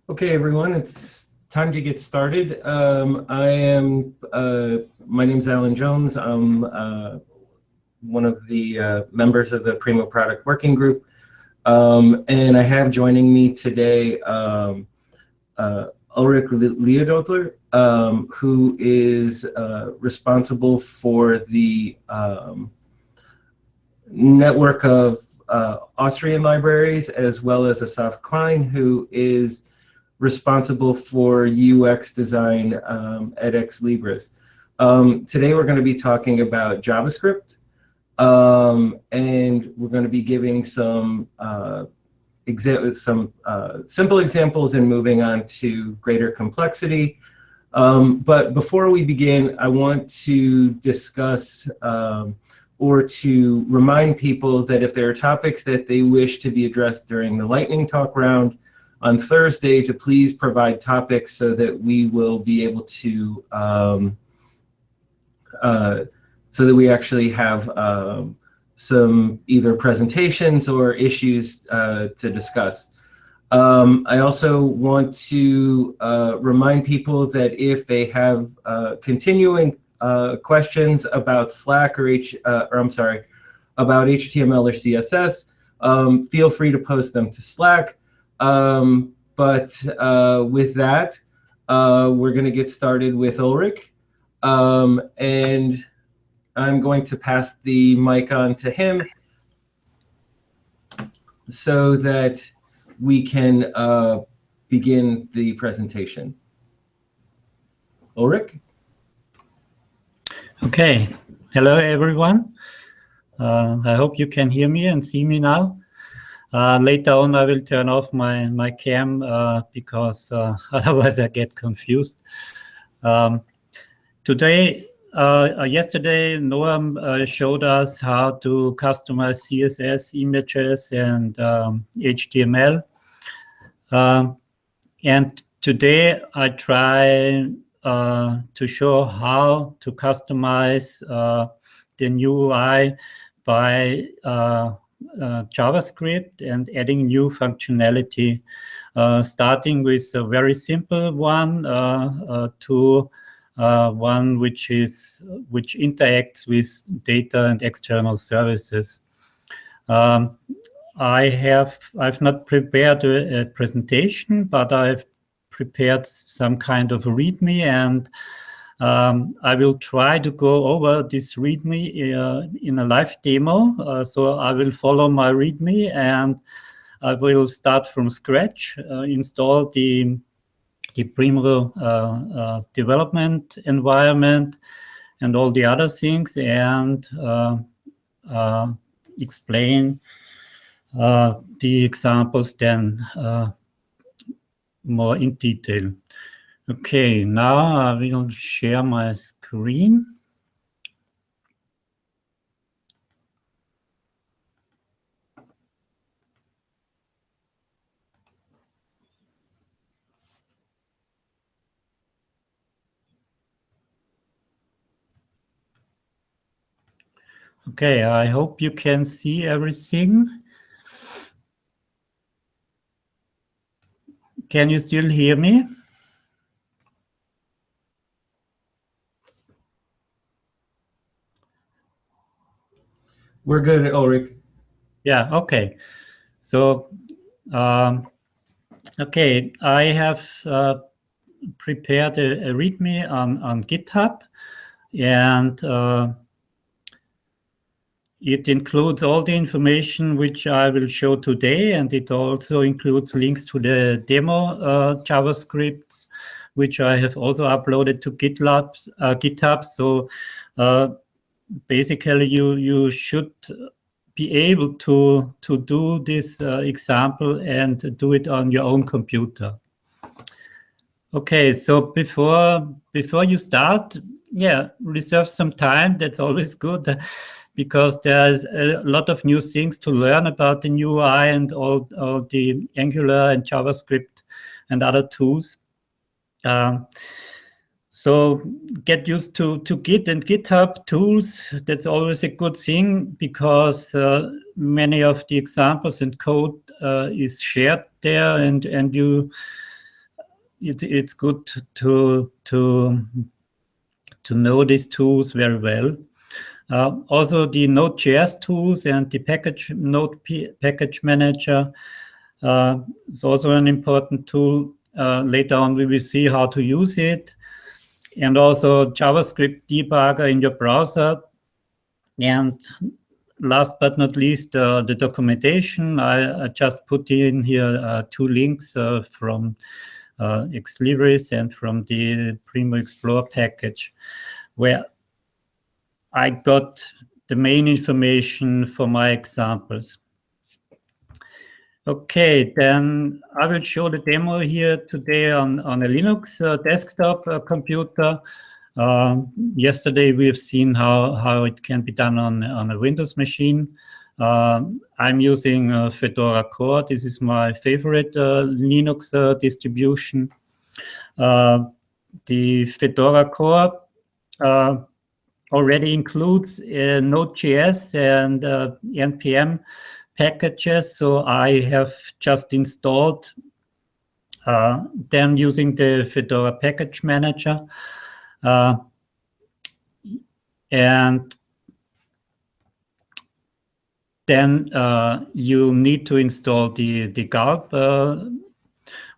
Okay, everyone, it's time to get started. My name's Alan Jones. I'm one of the members of the Primo Product Working Group. And I have joining me today Ulrich Leodotler, who is responsible for the network of Austrian libraries, as well as Asaf Klein, who is responsible for UX design at Ex Libris. Today we're going to be talking about JavaScript, and we're going to be giving some simple examples and moving on to greater complexity. But before we begin, I want to discuss or to remind people that if there are topics that they wish to be addressed during the lightning talk round on Thursday, to please provide topics so that we will be able to, so that we actually have some either presentations or issues to discuss. I also want to remind people that if they have continuing questions about Slack or about HTML or CSS, feel free to post them to Slack. But with that, we're going to get started with Ulrich. And I'm going to pass the mic on to him so that we can begin the presentation. Ulrich? Okay. Hello, everyone. I hope you can hear me and see me now. Later on, I will turn off my cam because otherwise I get confused. Yesterday, Noam showed us how to customize CSS images and HTML. And today I try to show how to customize the new UI by JavaScript and adding new functionality, starting with a very simple one to one which interacts with data and external services. I've not prepared a presentation, but I've prepared some kind of README, and I will try to go over this README in a live demo. So I will follow my README, and I will start from scratch, install the Primo development environment and all the other things, and explain the examples then more in detail. Okay, now I will share my screen. Okay, I hope you can see everything. Can you still hear me? We're good, Ulrich. Yeah, okay. So, okay, I have prepared a README on GitHub, and it includes all the information which I will show today, and it also includes links to the demo JavaScripts, which I have also uploaded to GitHub. So basically, you should be able to do this example and do it on your own computer. Okay, so before you start, yeah, reserve some time. That's always good, because there's a lot of new things to learn about the new UI and all the Angular and JavaScript and other tools. So get used to Git and GitHub tools. That's always a good thing, because many of the examples and code is shared there, and you it's good to know these tools very well. Also, the Node.js tools and the package manager is also an important tool. Later on, we will see how to use it. And also JavaScript debugger in your browser. And last but not least, the documentation. I just put in here 2 links from Xlibris and from the primo-explore package, where I got the main information for my examples. Okay, then I will show the demo here today on a Linux desktop computer. Yesterday we've seen how it can be done on a Windows machine. I'm using Fedora Core. This is my favorite Linux distribution. The Fedora Core already includes Node.js and NPM packages, so I have just installed them using the Fedora package manager. And then you need to install the Gulp,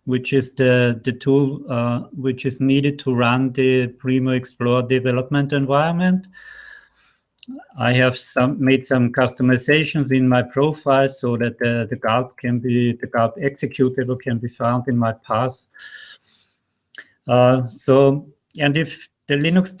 which is the tool which is needed to run the primo-explore development environment. I have made some customizations in my profile so that the Gulp executable can be found in my path. And if the Linux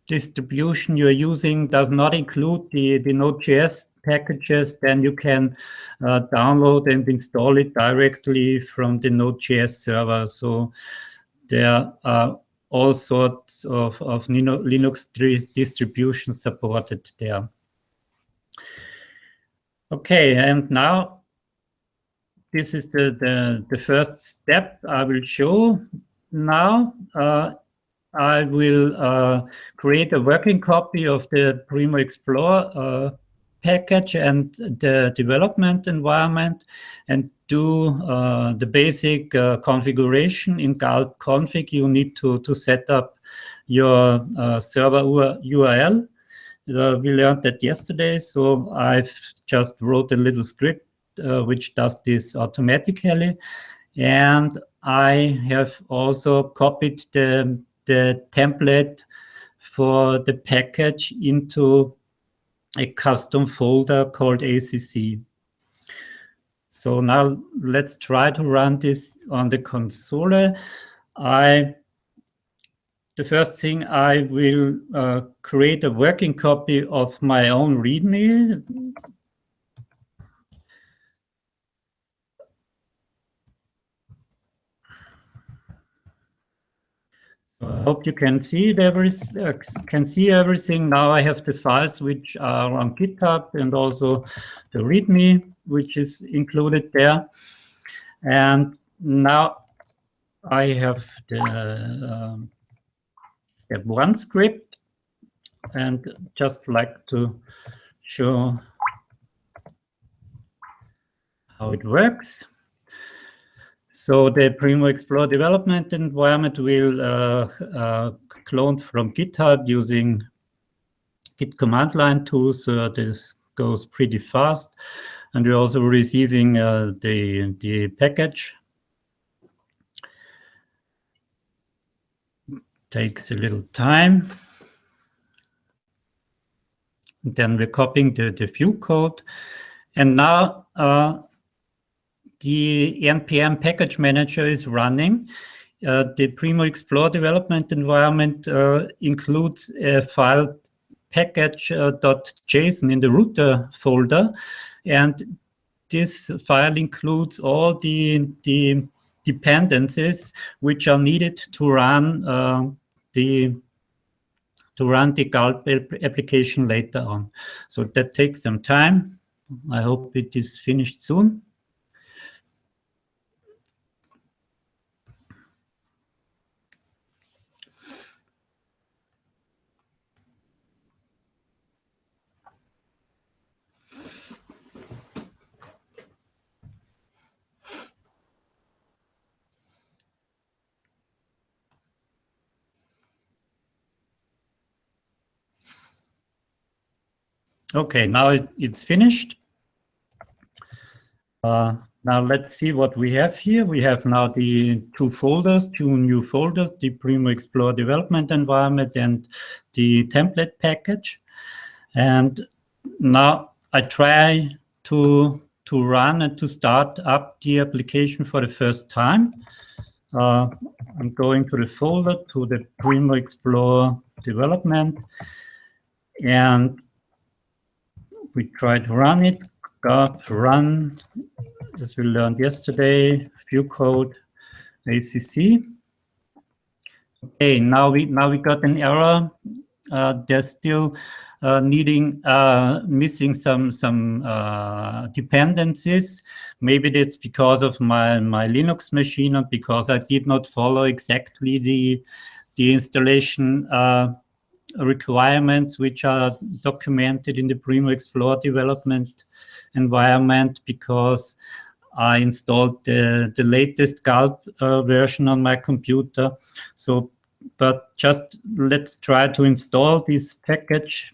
distribution you're using does not include the Node.js packages, then you can download and install it directly from the Node.js server. So there are all sorts of Linux distributions supported there. Okay, and now this is the first step I will show now. I will create a working copy of the primo-explore package and the development environment, and do the basic configuration. In Gulp config, you need to set up your server URL. We learned that yesterday, so I've just wrote a little script which does this automatically. And I have also copied the template for the package into a custom folder called ACC. So now let's try to run this on the console. The first thing, I will create a working copy of my own README. So I hope you can see it. Everything. Now I have the files which are on GitHub, and also the README, which is included there. And now I have the step 1 script, and just like to show how it works. So the primo-explore development environment will clone from GitHub using Git command line tools. So this goes pretty fast, and we're also receiving the package. Takes a little time. And then we're copying the view code, and now the NPM package manager is running. The primo-explore development environment includes a file package.json in the router folder, and this file includes all the dependencies which are needed to run the Gulp application later on. So that takes some time. I hope it is finished soon. Okay, now it's finished. Now let's see what we have here. We have now the two new folders, the primo-explore development environment and the template package. And now I try to run and to start up the application for the first time. I'm going to the folder, to the primo-explore development, and we try to run it. Run, as we learned yesterday, view code ACC. Okay, now we got an error. There's still missing some dependencies. Maybe that's because of my Linux machine and because I did not follow exactly the installation requirements which are documented in the primo-explore development environment, because I installed the latest Gulp version on my computer. So, but just let's try to install this package.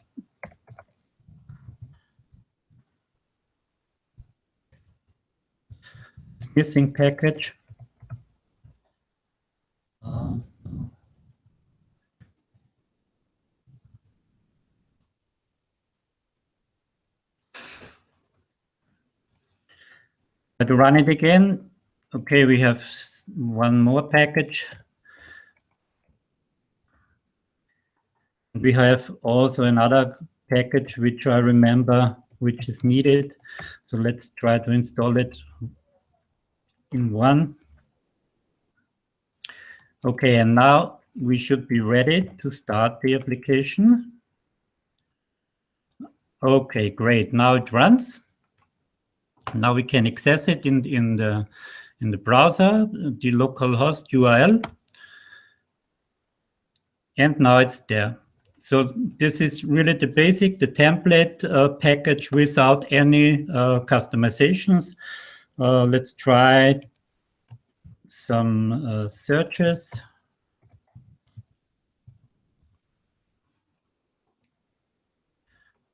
It's missing package. To run it again. Okay, we have one more package. We have also another package which I remember which is needed. So let's try to install it in one. Okay, and now we should be ready to start the application. Okay, great. Now it runs. Now we can access it in the browser, the localhost URL, and now it's there. So this is really the basic, the template package without any customizations. Let's try some searches.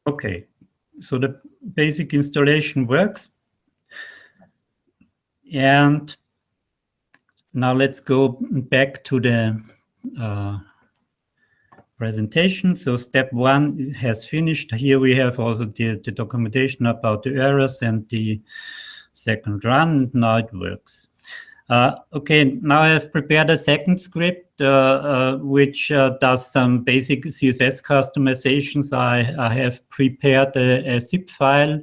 Okay, so the basic installation works. And now let's go back to the presentation. So step one has finished. Here we have also the documentation about the errors and the second run. Now it works. Okay, now I have prepared a second script which does some basic CSS customizations. I have prepared a zip file.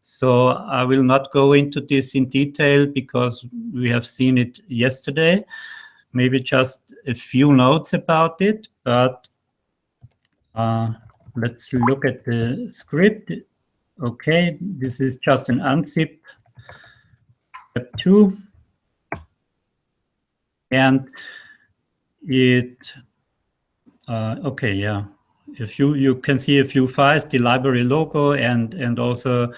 So I will not go into this in detail because we have seen it yesterday. Maybe just a few notes about it, but let's look at the script. Okay, this is just an unzip. Step 2. And it, okay, yeah. You can see a few files, the library logo and also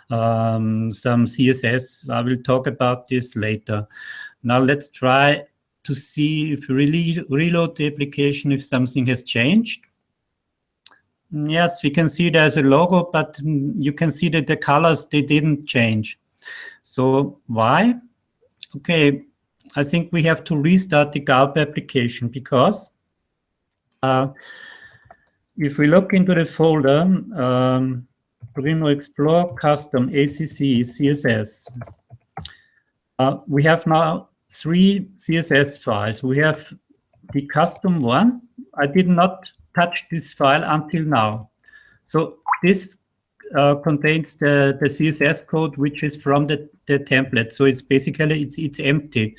some CSS. I will talk about this later. Now let's try to see if we reload the application, if something has changed. Yes, we can see there's a logo, but you can see that the colors, they didn't change. So why? Okay, I think we have to restart the Gulp application because if we look into the folder, primo-explore custom ACC CSS, we have now 3 CSS files. We have the custom one. I did not touch this file until now. So this contains the CSS code which is from the template. So it's basically it's empty.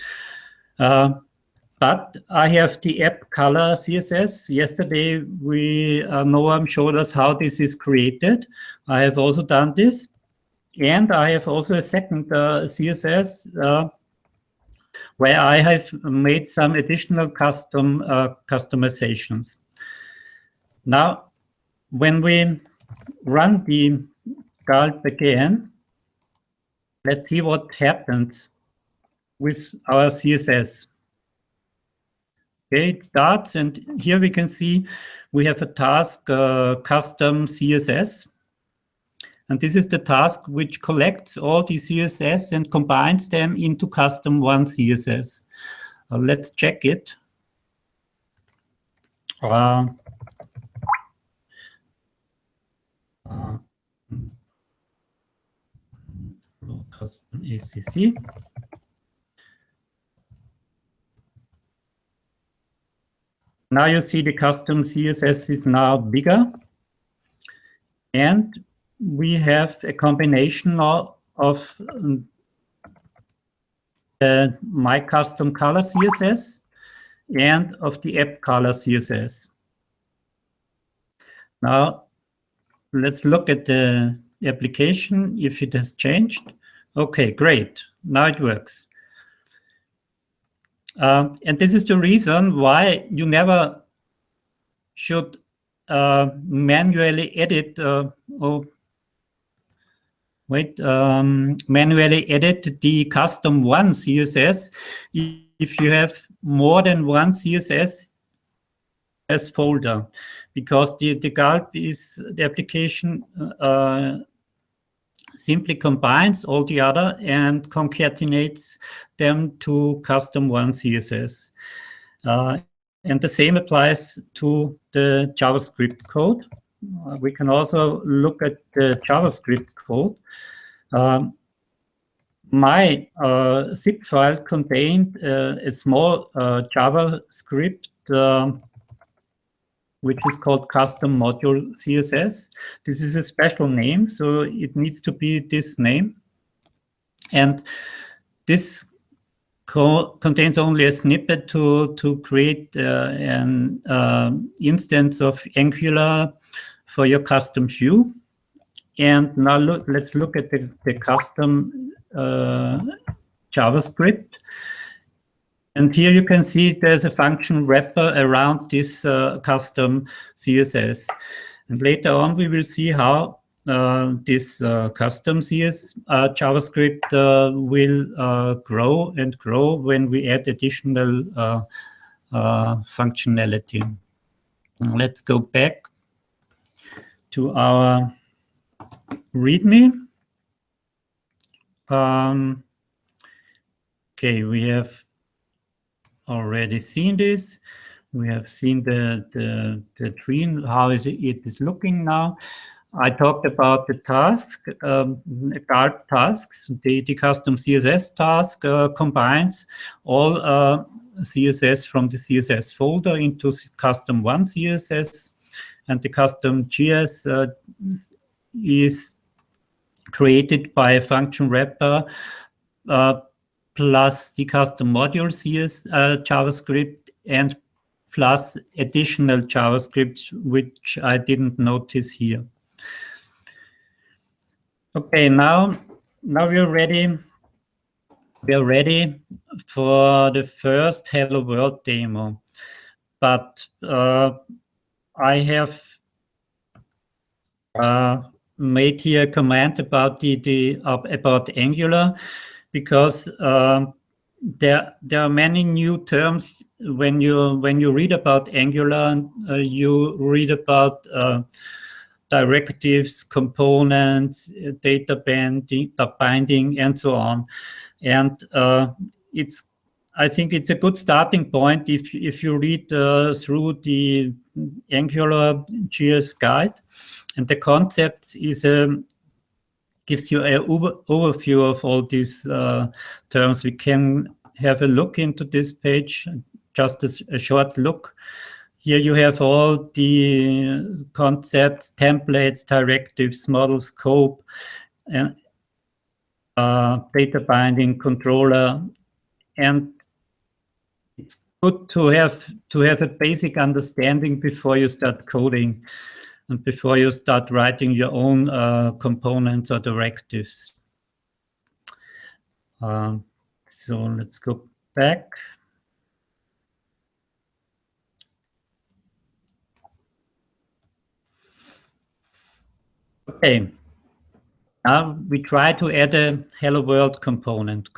But I have the app color CSS. Yesterday, Noam showed us how this is created. I have also done this. And I have also a second CSS where I have made some additional customizations. Now, when we run the Gulp again, let's see what happens with our CSS. Okay, it starts, and here we can see we have a task custom CSS. And this is the task which collects all the CSS and combines them into custom one CSS. Let's check it. Custom ACC. Now you see the custom CSS is now bigger. And we have a combination of my custom color CSS and of the app color CSS. Now, let's look at the application, if it has changed. Okay, great. Now it works. And this is the reason why you never should manually edit manually edit the custom one CSS if you have more than one CSS as folder, because the gulp is the application simply combines all the other and concatenates them to custom one CSS. And the same applies to the JavaScript code. We can also look at the JavaScript code. My zip file contained a small JavaScript which is called custom module CSS. This is a special name, so it needs to be this name. And this contains only a snippet to create an instance of Angular for your custom view. And now let's look at the custom JavaScript. And here you can see there's a function wrapper around this custom CSS. And later on, we will see how this custom JavaScript will grow and grow when we add additional functionality. Let's go back to our README. Okay, we have already seen this. We have seen the tree, how it is looking now. I talked about the task, gulp tasks. The custom CSS task combines all CSS from the CSS folder into custom one CSS, and the custom GS is created by a function wrapper plus the custom module JavaScript and plus additional JavaScript, which I didn't notice here. Okay, now we are ready. We are ready for the first Hello World demo. But I have made here a comment about about Angular, because there are many new terms when you read about Angular. You read about directives, components, data binding, and so on. And I think it's a good starting point if you read through the Angular JS guide. And the concepts gives you an overview of all these terms. We can have a look into this page, just a short look. Here you have all the concepts, templates, directives, model scope, data binding, controller, and it's good to have a basic understanding before you start coding and before you start writing your own components or directives. So let's go back. Okay, now we try to add a Hello World component.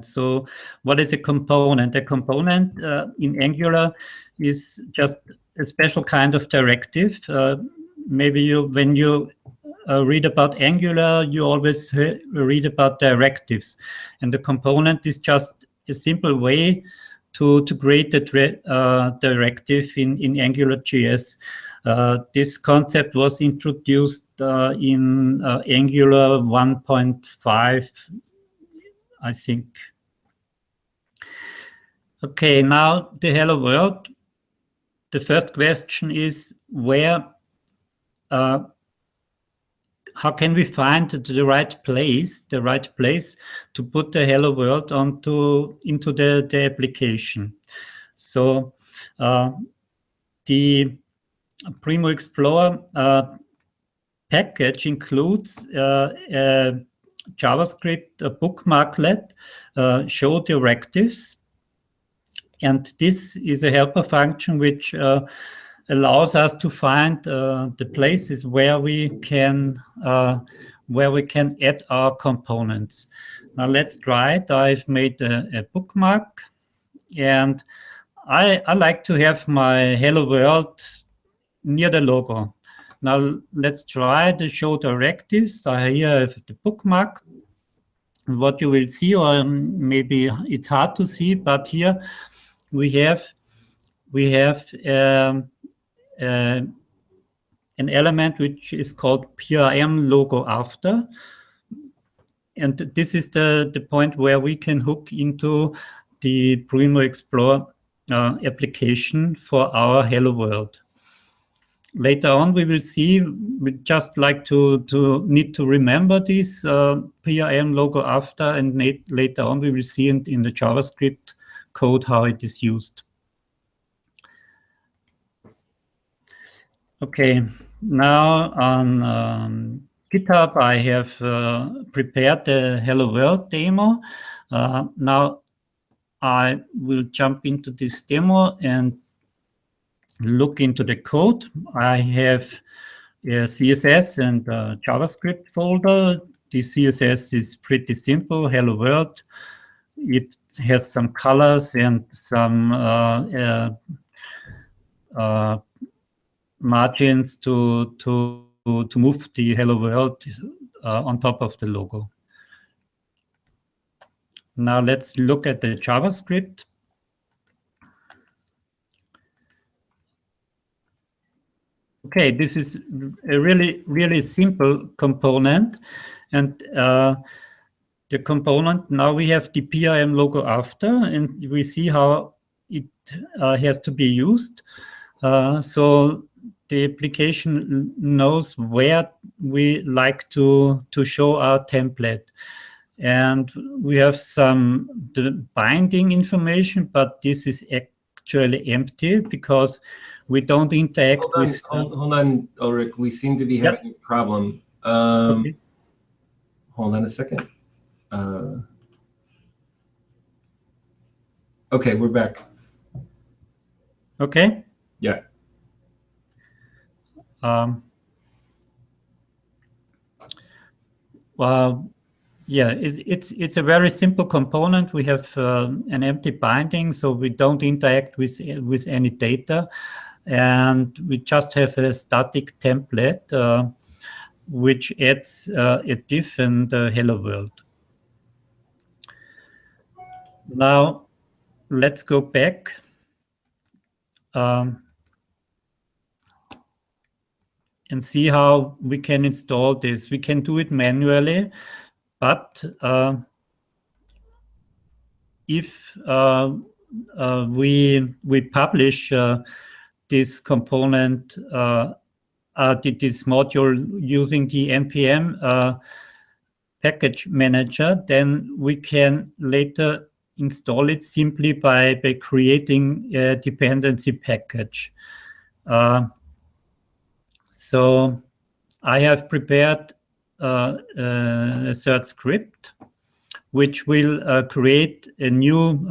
So what is a component? A component in Angular is just a special kind of directive. Maybe when you read about Angular, you always read about directives. And the component is just a simple way to create a directive in Angular.js. This concept was introduced in Angular 1.5, I think. Okay, now the hello world. The first question is how can we find the right place to put the hello world into the application? So the primo-explore package includes a JavaScript bookmarklet, show directives, and this is a helper function which allows us to find the places where we can add our components. Now let's try it. I've made a bookmark, and I like to have my hello world near the logo. Now let's try the show directives. So here I have the bookmark. What you will see, or maybe it's hard to see, but here we have an element which is called PRM logo after. And this is the point where we can hook into the primo-explore application for our hello world. Later on, we will see, we just like to need to remember this PRM logo after, and later on we will see in the JavaScript code how it is used. Okay, now on GitHub I have prepared the Hello World demo. Now I will jump into this demo and look into the code. I have a CSS and a JavaScript folder. The CSS is pretty simple, Hello World. It has some colors and some margins to move the Hello World on top of the logo. Now let's look at the JavaScript. Okay, this is a really simple component, and the component, now we have the PRM logo after, and we see how it has to be used. So the application knows where we like to show our template. And we have the binding information, but this is actually empty because we don't interact with... Hold on, Ulrich. We seem to be having a problem. Okay. Hold on a second. Okay, we're back. Okay. Yeah. Yeah, it's a very simple component. We have an empty binding, so we don't interact with any data, and we just have a static template which adds a div and hello world. Now let's go back. And see how we can install this. We can do it manually, but if we publish this component, this module using the npm package manager, then we can later install it simply by creating a dependency package. So I have prepared a third script which will create a new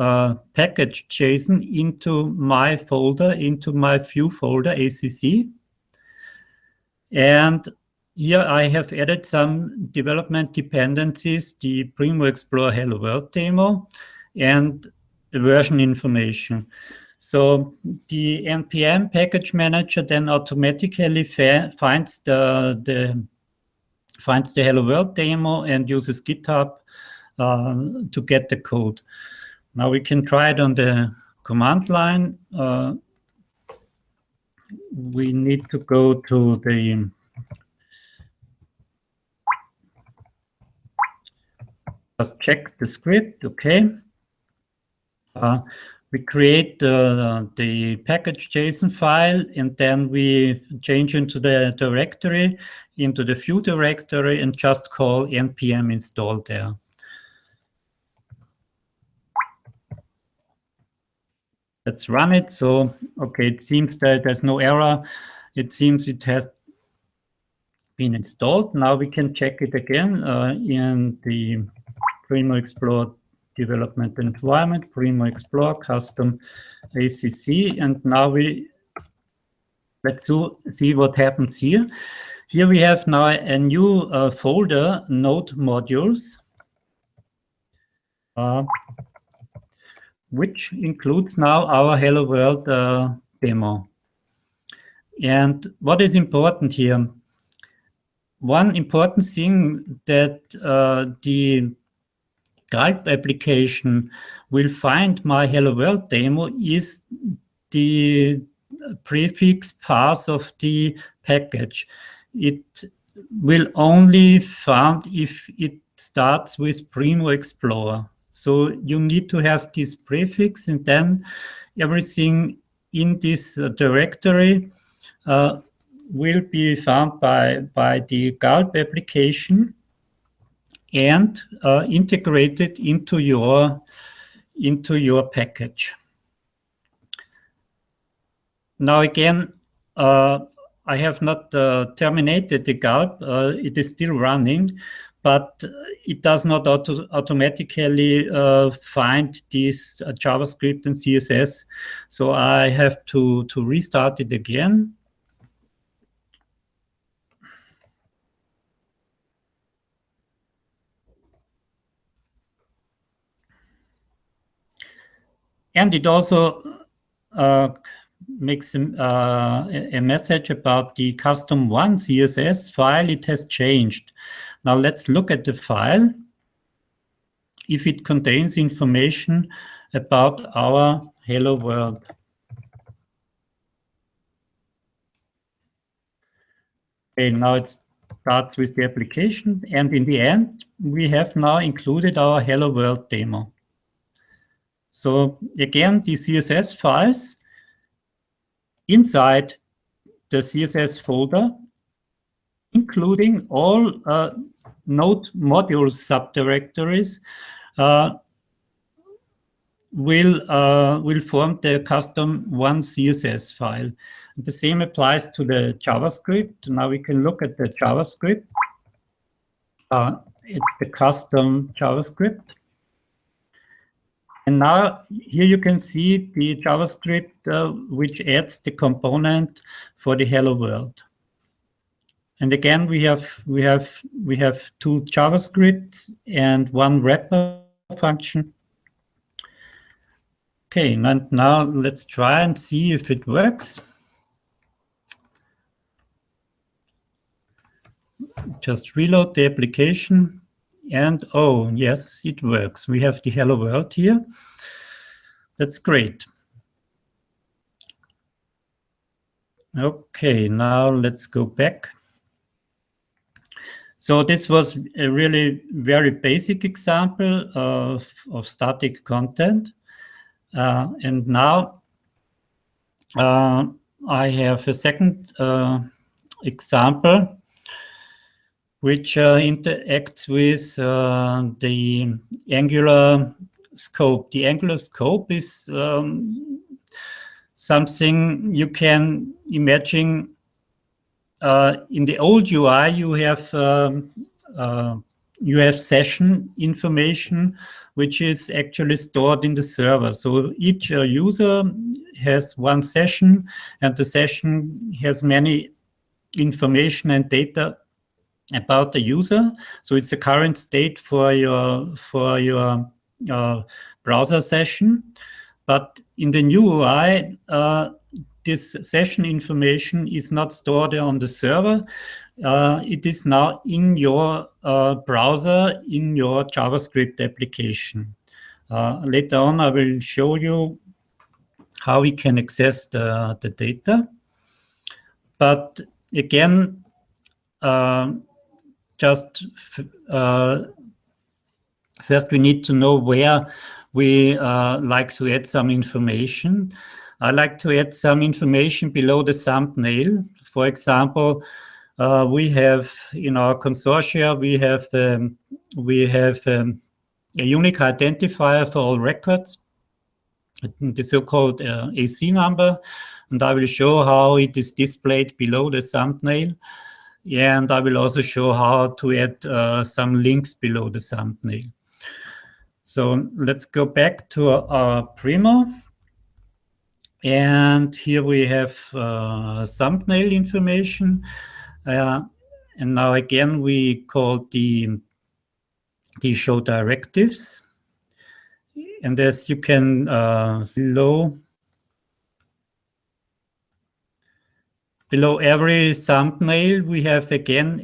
package JSON into my folder, into my view folder, ACC. And here I have added some development dependencies, the primo-explore Hello World demo, and version information. So the npm package manager then automatically finds the finds the Hello World demo and uses GitHub to get the code. Now we can try it on the command line. We need to go to the just check the script, okay. We create the package JSON file, and then we change into the directory, into the view directory, and just call npm install there. Let's run it. So, okay, it seems that there's no error. It seems it has been installed. Now we can check it again in the primo-explore development environment, primo-explore custom ACC, and now let's see what happens here. Here we have now a new folder, node modules, which includes now our Hello World demo. And what is important here? One important thing that the Gulp application will find my Hello World demo is the prefix path of the package. It will only found if it starts with primo-explore. So you need to have this prefix, and then everything in this directory will be found by the Gulp application and integrated into your package. Now again, I have not terminated the Gulp. It is still running, but it does not automatically find this JavaScript and CSS. So I have to restart it again. And it also makes a message about the custom one CSS file. It has changed. Now let's look at the file, if it contains information about our Hello World. Okay, now it starts with the application, and in the end, we have now included our Hello World demo. So again, the CSS files inside the CSS folder, including all node module subdirectories, will form the custom one CSS file. The same applies to the JavaScript. Now we can look at the JavaScript. It's the custom JavaScript. And now here you can see the JavaScript which adds the component for the Hello World. And again, we have two JavaScripts and one wrapper function. Okay, and now let's try and see if it works. Just reload the application. And oh, yes, it works. We have the Hello World here. That's great. Okay, now let's go back. So this was a really very basic example of static content. And now I have a second example which interacts with the Angular scope. The Angular scope is something you can imagine. In the old UI, you have session information, which is actually stored in the server. So each user has one session, and the session has many information and data about the user. So it's a current state for your browser session. But in the new UI, this session information is not stored on the server. it is now in your browser, in your JavaScript application. Later on, I will show you how we can access the data. But again, first we need to know where we like to add some information. I like to add some information below the thumbnail. For example, we have in our consortia, we have a unique identifier for all records, the so-called AC number, and I will show how it is displayed below the thumbnail. And I will also show how to add some links below the thumbnail. So let's go back to our Primo. And here we have thumbnail information. And now again, we call the show directives. And as you can see below every thumbnail, we have again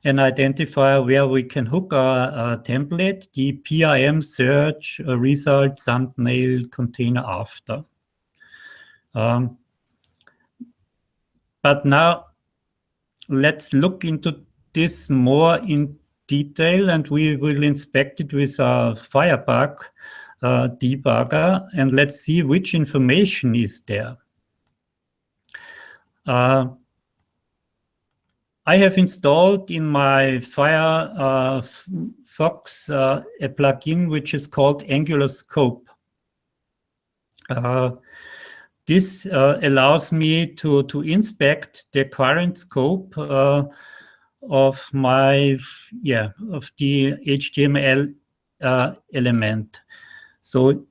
an identifier where we can hook our template, the PIM search result thumbnail container after. But now let's look into this more in detail, and we will inspect it with our Firebug debugger, and let's see which information is there. I have installed in my Firefox a plugin which is called Angular Scope. This allows me to inspect the current scope of the HTML element. So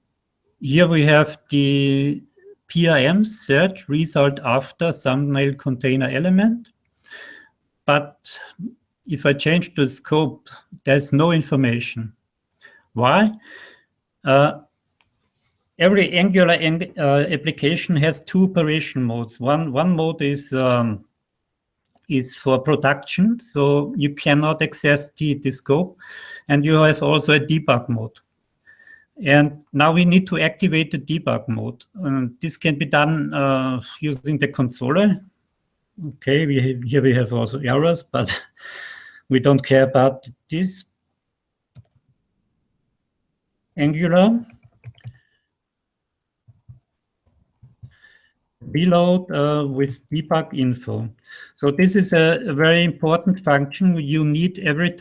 here we have the PIM search result after thumbnail container element. But if I change the scope, there's no information. Why? Every Angular application has two operation modes. One mode is for production, so you cannot access the scope, and you have also a debug mode. And now we need to activate the debug mode. This can be done using the console. Okay, here we have also errors, but we don't care about this. Angular reload with debug info. So this is a very important function you need every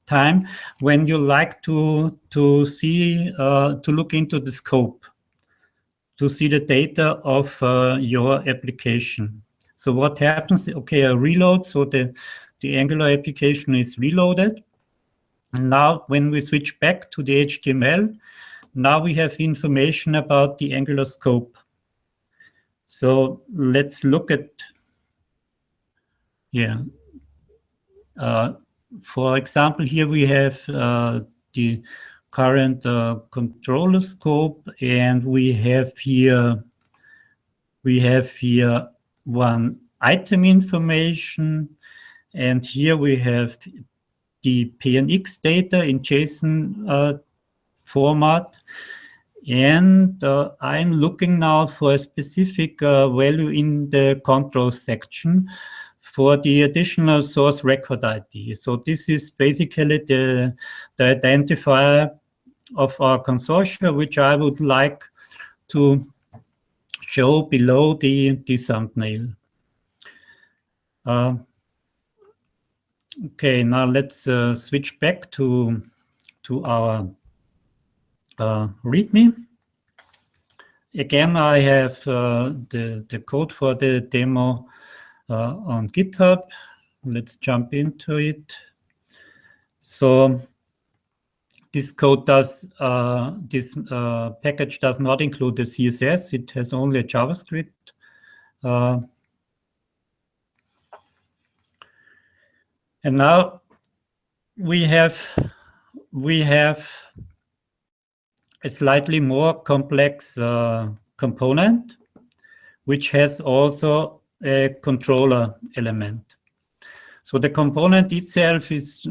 time when you like to look into the scope, to see the data of your application. So what happens? Okay, a reload. So the Angular application is reloaded. And now when we switch back to the HTML, now we have information about the Angular scope. So let's look at, for example, here we have the current controller scope, and we have here one item information, and here we have the PNX data in JSON format. And I'm looking now for a specific value in the control section for the additional source record ID. So this is basically the identifier of our consortia, which I would like to show below the thumbnail. Okay, now let's switch back to our README. Again, I have the code for the demo on GitHub. Let's jump into it. So this code does, this package does not include the CSS. It has only a JavaScript. And now we have a slightly more complex component, which has also a controller element. So the component itself is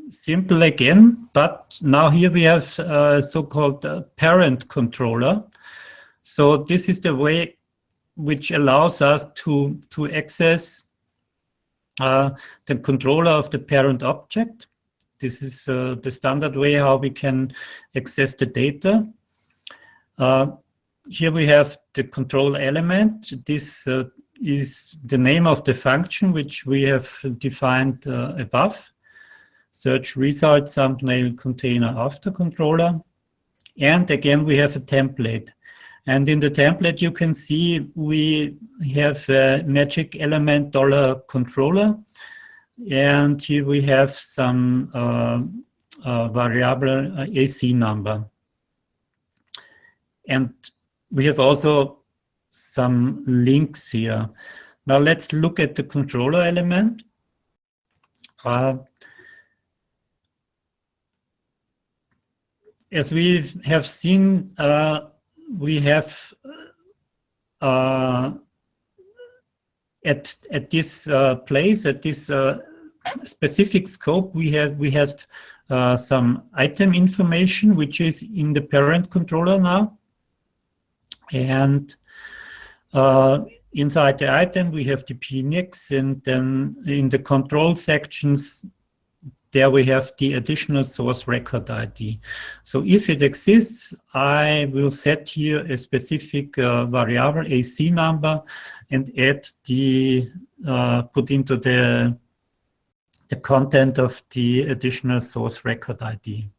simple again, but now here we have a so-called parent controller. So this is the way which allows us to access the controller of the parent object. This is the standard way how we can access the data. Here we have the control element. This is the name of the function which we have defined above. Search result thumbnail container after controller. And again, we have a template. And in the template, you can see we have a magic element $controller. And here we have some variable AC number. And we have also some links here. Now let's look at the controller element. As we have seen, we have at this place, at this specific scope, we have some item information which is in the parent controller now, and inside the item we have the pnix, and then in the control sections there we have the additional source record ID. So if it exists, I will set here a specific variable AC number and add the put into the content of the additional source record ID.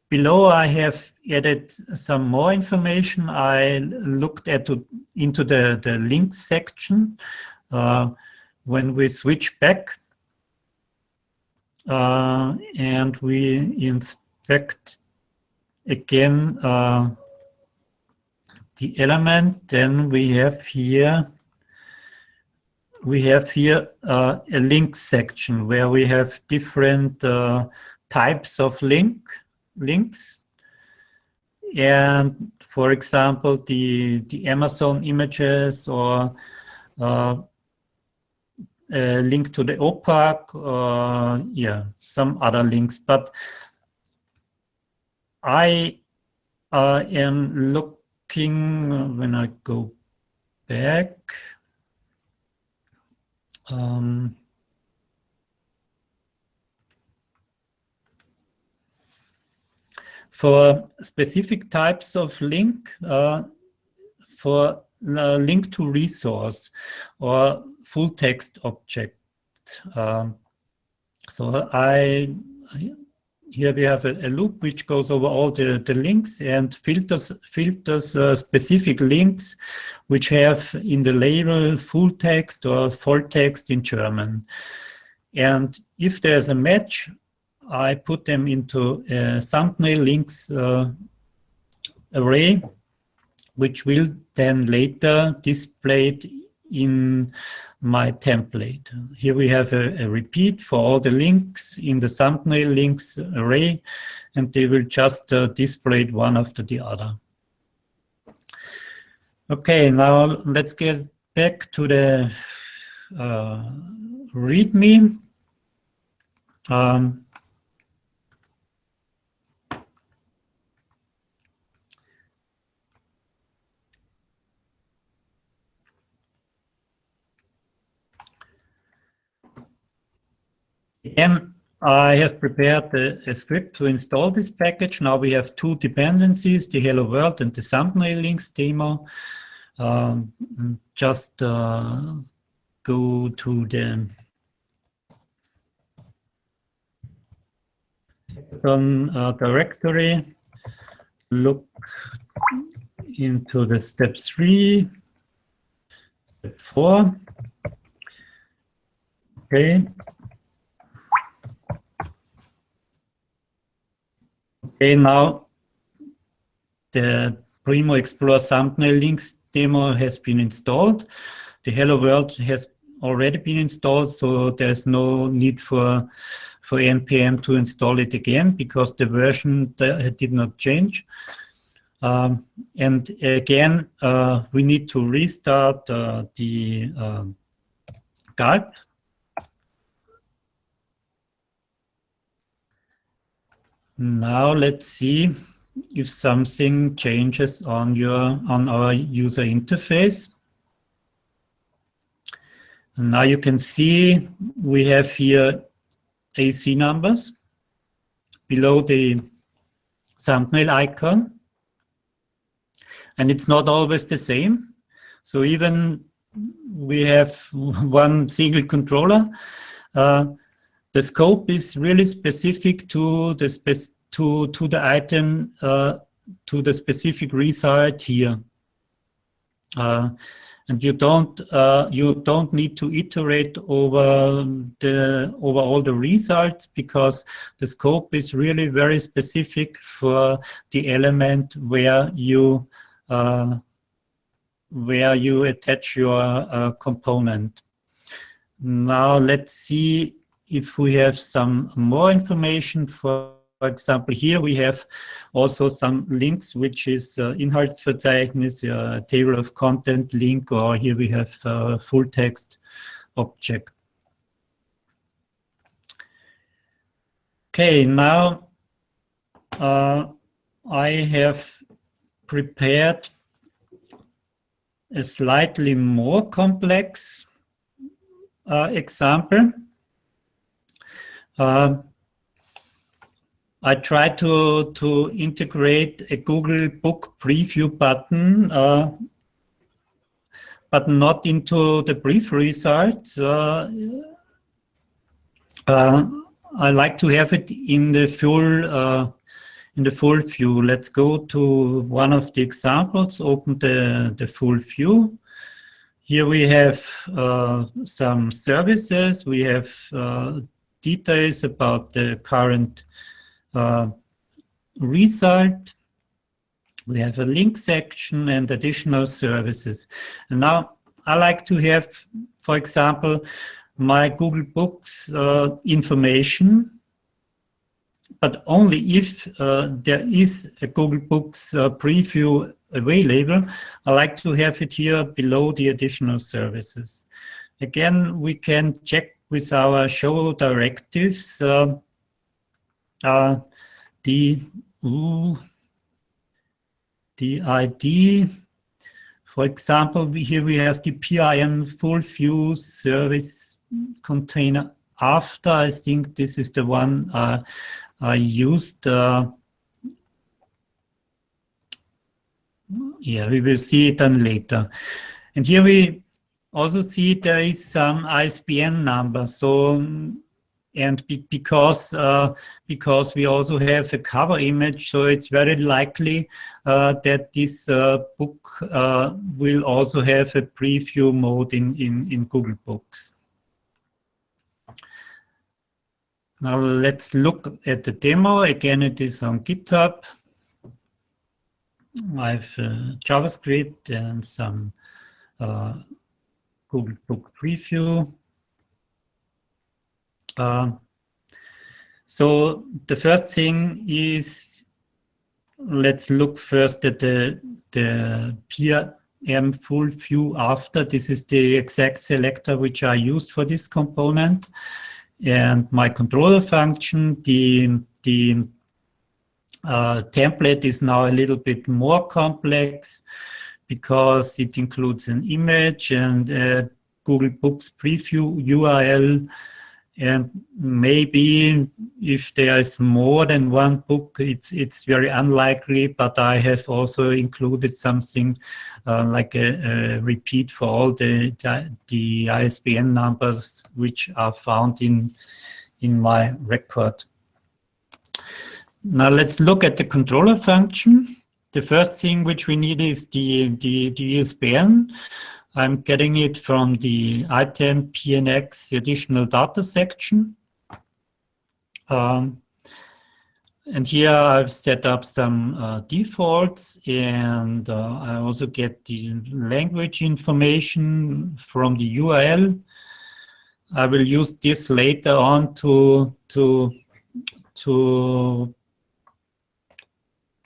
Below I have added some more information. I looked into the links section. When we switch back and we inspect again the element, then we have here a link section where we have different types of links. And for example, the Amazon images, or a link to the OPAC, some other links. But I am looking, when I go back, for specific types of link, for link to resource or full text object. So here we have a loop which goes over all the links and filters specific links which have in the label full text or full text in German. And if there's a match, I put them into a thumbnail links array, which will then later displayed in my template. Here we have a repeat for all the links in the thumbnail links array, and they will just display it one after the other. Okay, now let's get back to the README. Again, I have prepared a script to install this package. Now we have two dependencies, the Hello World and the thumbnail links demo. Just go to the Hackathon directory, look into the step 3, step 4. Okay. Okay, now the primo-explore thumbnail links demo has been installed. The Hello World has already been installed, so there's no need for NPM to install it again because the version did not change. And again, we need to restart the gulp. Now let's see if something changes on our user interface. And now you can see we have here AC numbers below the thumbnail icon. And it's not always the same. So even we have one single controller, the scope is really specific to the item, to the specific result here. And you don't need to iterate over all the results, because the scope is really very specific for the element where you attach your component. Now let's see if we have some more information. For example, here we have also some links, which is Inhaltsverzeichnis, table of content link, or here we have full text object. Okay, now I have prepared a slightly more complex example. I try to integrate a Google Book preview button, but not into the brief results. I like to have it in the full view. Let's go to one of the examples, open the full view. Here we have some services. We have details about the current result. We have a link section and additional services. And now I like to have, for example, my Google Books information, but only if there is a Google Books preview available. I like to have it here below the additional services. Again, we can check with our show directives the ID. For example, here we have the PIM full view service container after. I think this is the one I used. Yeah, we will see it then later. And here we also see there is some ISBN number. So, and because we also have a cover image, so it's very likely that this book will also have a preview mode in Google Books. Now let's look at the demo. Again, it is on GitHub. I have JavaScript and some Google Book preview. So the first thing is, let's look first at the PIM full view after. This is the exact selector which I used for this component. And my controller function, the template is now a little bit more complex because it includes an image and Google Books preview URL. And maybe if there is more than one book, it's very unlikely, but I have also included something like a repeat for all the ISBN numbers which are found in my record. Now let's look at the controller function. The first thing which we need is the ISBN. I'm getting it from the item PNX additional data section. And here I've set up some defaults, and I also get the language information from the URL. I will use this later on to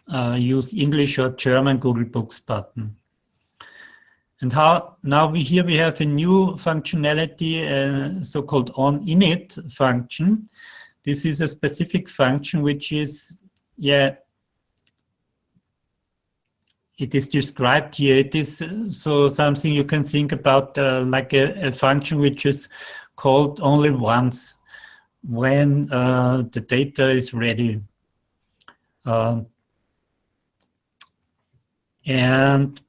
use English or German Google Books button. And now here we have a new functionality, so-called onInit function. This is a specific function which is, it is described here. It is so something you can think about like a function which is called only once when the data is ready. And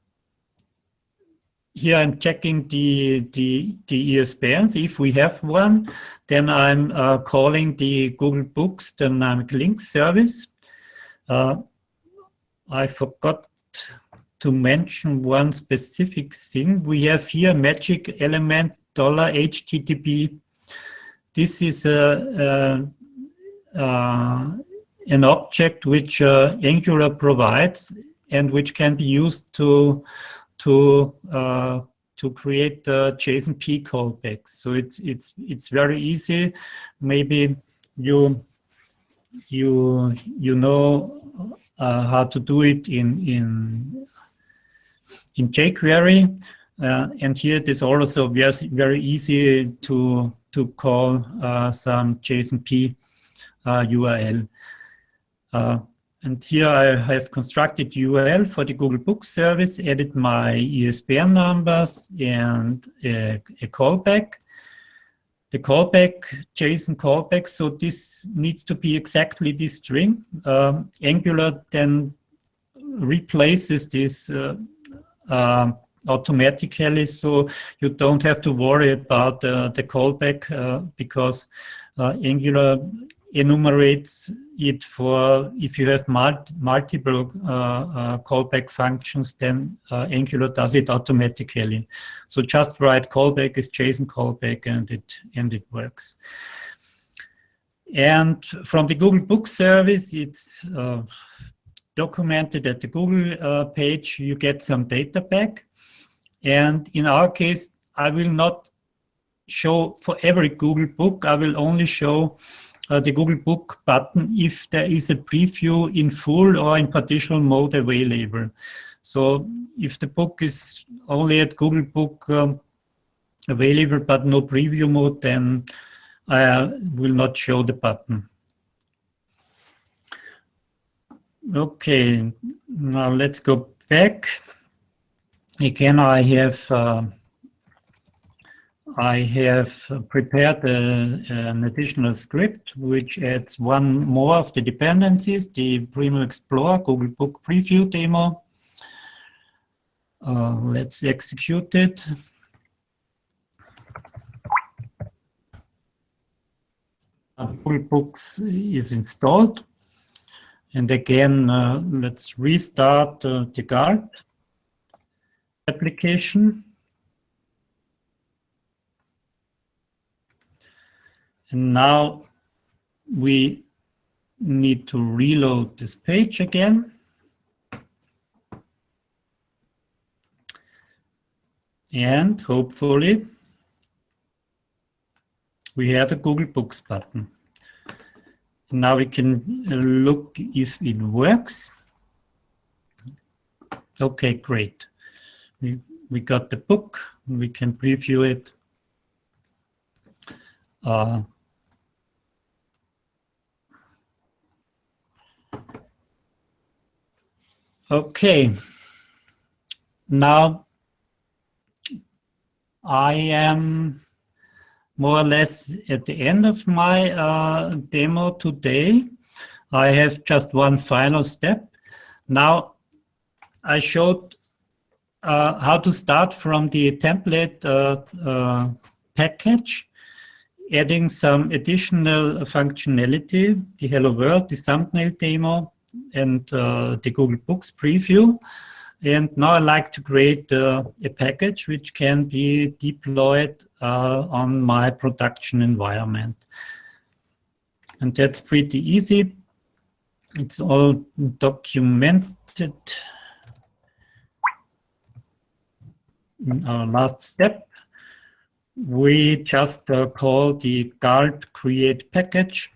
here I'm checking the ISBNs. If we have one, then I'm calling the Google Books dynamic link service. I forgot to mention one specific thing. We have here magic element $HTTP. This is an object which Angular provides and which can be used to create JSON-P callbacks. So it's very easy. Maybe you know how to do it in jQuery, and here it is also very easy to call some JSON-P URL. And here I have constructed URL for the Google Books service, added my ISBN numbers and a callback. The callback, JSON callback, so this needs to be exactly this string. Angular then replaces this automatically, so you don't have to worry about the callback because Angular enumerates it for, if you have multiple callback functions, then Angular does it automatically. So just write callback is JSON callback and it works. And from the Google Books service, it's documented at the Google page. You get some data back. And in our case, I will not show for every Google book. I will only show the Google Book button if there is a preview in full or in partial mode available. So if the book is only at Google Book available but no preview mode, then I will not show the button. Okay, now let's go back. Again, I have prepared an additional script which adds one more of the dependencies, the primo-explore Google Book preview demo. Let's execute it. Google Books is installed. And again, let's restart the Guard application. And now we need to reload this page again. And hopefully we have a Google Books button. Now we can look if it works. Okay, great. We got the book. We can preview it. Okay, now I am more or less at the end of my demo today. I have just one final step. Now I showed how to start from the template package, adding some additional functionality, the Hello World, the thumbnail demo, and the Google Books preview. And now I like to create a package which can be deployed on my production environment. And that's pretty easy. It's all documented in our last step. We just call the Guard create package.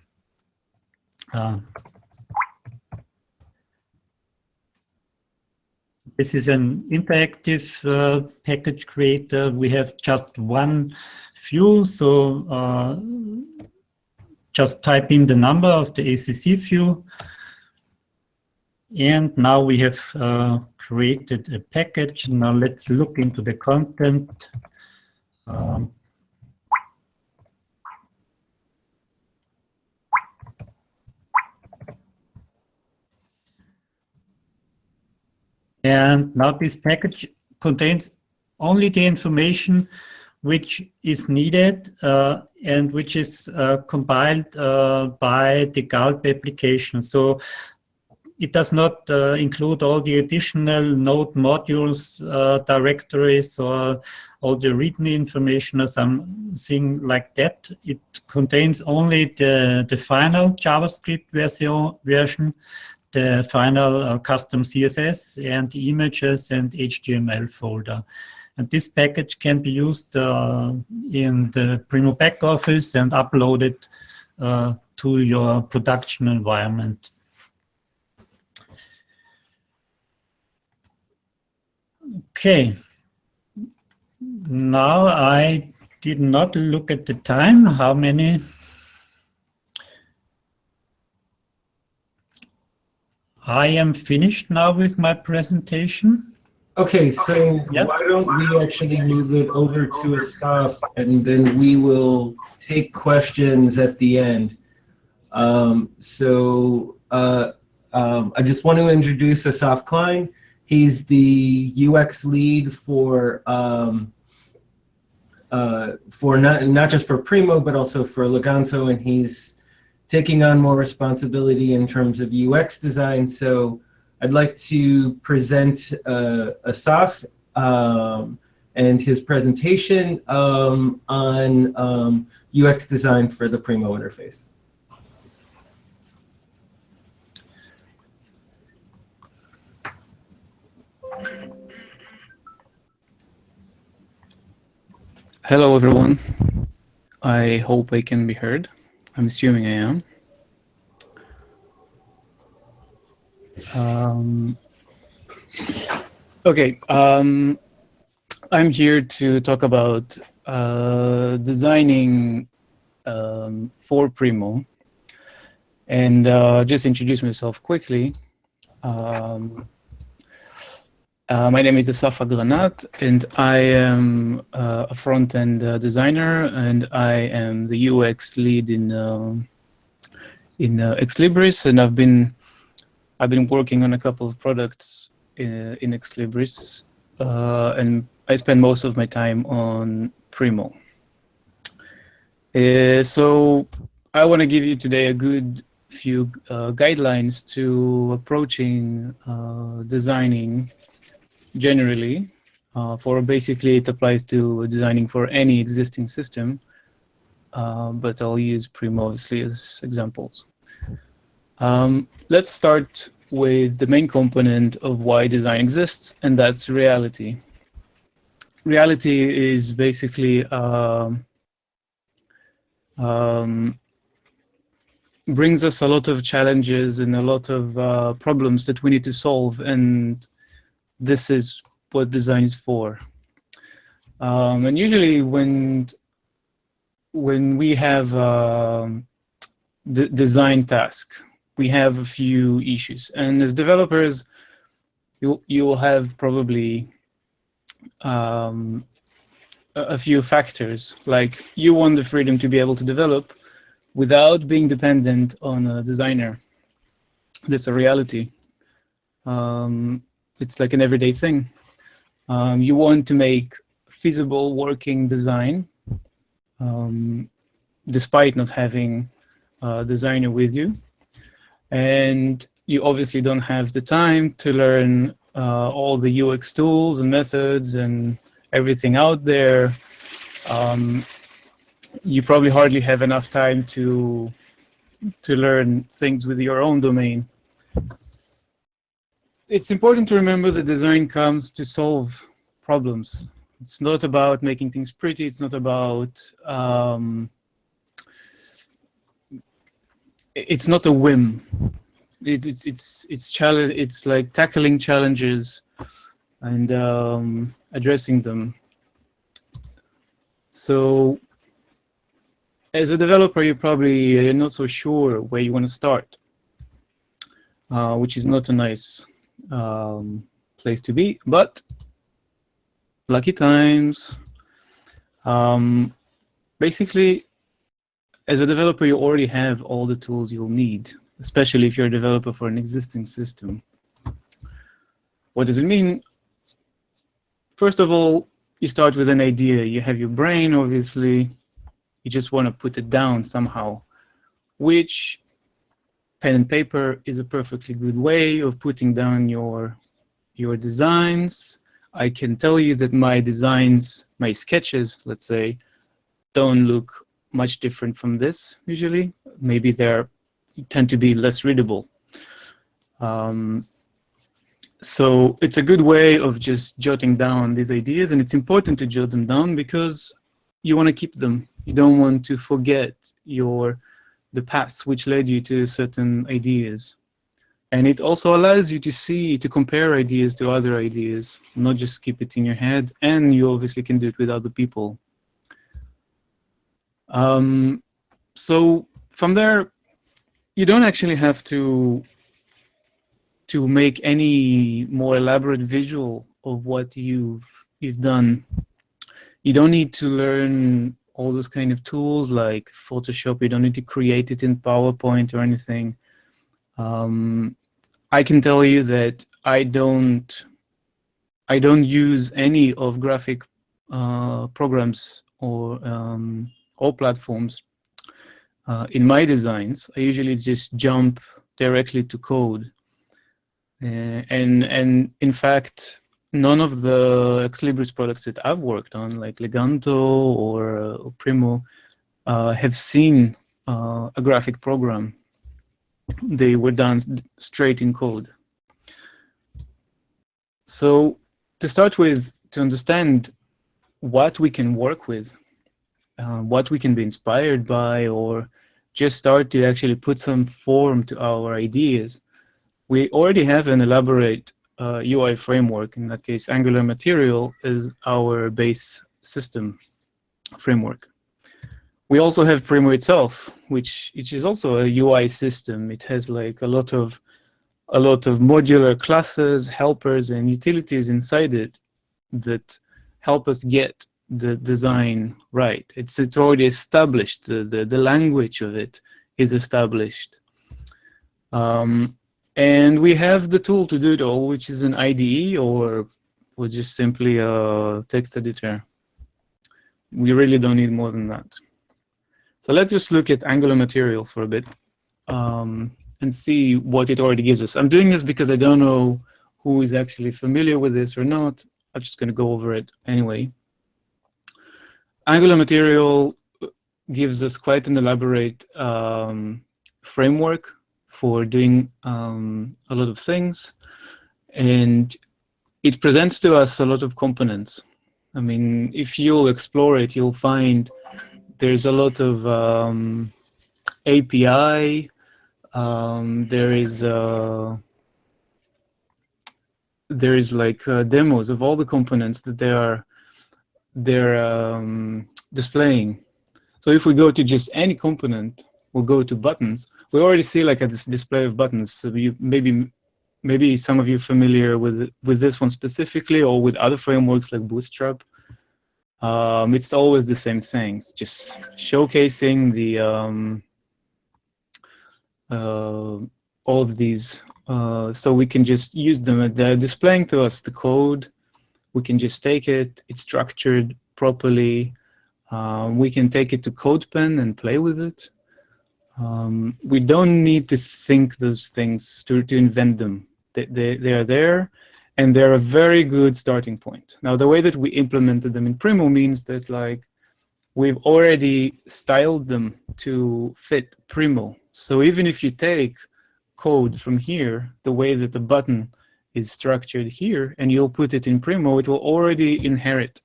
This is an interactive package creator. We have just one view, so just type in the number of the ACC view. And now we have created a package. Now let's look into the content. And now this package contains only the information which is needed and which is compiled by the Gulp application. So it does not include all the additional node modules, directories, or all the README information or something like that. It contains only the final JavaScript version, the final custom CSS and the images and HTML folder. And this package can be used in the Primo backoffice and uploaded to your production environment. Okay, now I did not look at the time. How many? I am finished now with my presentation. Okay, so why don't we actually move it over to Asaf, and then we will take questions at the end. I just want to introduce Asaf Klein. He's the UX lead for not just for Primo, but also for Leganto, and he's taking on more responsibility in terms of UX design. So I'd like to present Asaf and his presentation on UX design for the Primo interface. Hello, everyone. I hope I can be heard. I'm assuming I am. Okay. I'm here to talk about designing for Primo, and just introduce myself quickly. My name is Asaf Agranat, and I am a front-end designer, and I am the UX lead in Exlibris, and I've been working on a couple of products in Exlibris, and I spend most of my time on Primo. So I want to give you today a good few guidelines to approaching designing generally. For basically it applies to designing for any existing system, but I'll use Primo obviously as examples. Let's start with the main component of why design exists, and that's reality. Reality is basically brings us a lot of challenges and a lot of problems that we need to solve, and this is what design is for. And usually when we have the design task, we have a few issues, and as developers you'll have probably a few factors, like you want the freedom to be able to develop without being dependent on a designer. That's a reality. It's like an everyday thing. You want to make feasible working design despite not having a designer with you. And you obviously don't have the time to learn all the UX tools and methods and everything out there. You probably hardly have enough time to learn things with your own domain. It's important to remember that design comes to solve problems. It's not about making things pretty. It's not about, it's not a whim. It's like tackling challenges and addressing them. So as a developer, you're probably not so sure where you want to start, which is not a nice place to be, but lucky times. Basically, as a developer, you already have all the tools you'll need, especially if you're a developer for an existing system. What does it mean? First of all, you start with an idea. You have your brain, obviously. You just want to put it down somehow, which pen and paper is a perfectly good way of putting down your designs. I can tell you that my designs, my sketches, let's say, don't look much different from this usually. Maybe they tend to be less readable. So it's a good way of just jotting down these ideas, and it's important to jot them down because you want to keep them. You don't want to forget the paths which led you to certain ideas. And it also allows you to compare ideas to other ideas, not just keep it in your head, and you obviously can do it with other people. So from there, you don't actually have to make any more elaborate visual of what you've done. You don't need to learn all those kind of tools like Photoshop. You don't need to create it in PowerPoint or anything. I can tell you that I don't use any of graphic programs or platforms in my designs. I usually just jump directly to code. And in fact, none of the Ex Libris products that I've worked on, like Leganto or Primo, have seen a graphic program. They were done straight in code. So to start with, to understand what we can work with, what we can be inspired by, or just start to actually put some form to our ideas, we already have an elaborate UI framework. In that case, Angular Material is our base system framework. We also have Primo itself, which is also a UI system. It has like a lot of modular classes, helpers, and utilities inside it that help us get the design right. It's already established. The language of it is established. And we have the tool to do it all, which is an IDE or just simply a text editor. We really don't need more than that. So let's just look at Angular Material for a bit and see what it already gives us. I'm doing this because I don't know who is actually familiar with this or not. I'm just going to go over it anyway. Angular Material gives us quite an elaborate framework for doing a lot of things, and it presents to us a lot of components. I mean, if you'll explore it, you'll find there's a lot of API. There is like demos of all the components that they're displaying. So if we go to just any component, we'll go to buttons. We already see like a display of buttons. So maybe some of you are familiar with this one specifically, or with other frameworks like Bootstrap. It's always the same things, just showcasing the all of these, so we can just use them. They're displaying to us the code. We can just take it. It's structured properly. We can take it to CodePen and play with it. We don't need to think those things to invent them. They are there, and they're a very good starting point. Now, the way that we implemented them in Primo means that like we've already styled them to fit Primo. So even if you take code from here, the way that the button is structured here, and you'll put it in Primo, it will already inherit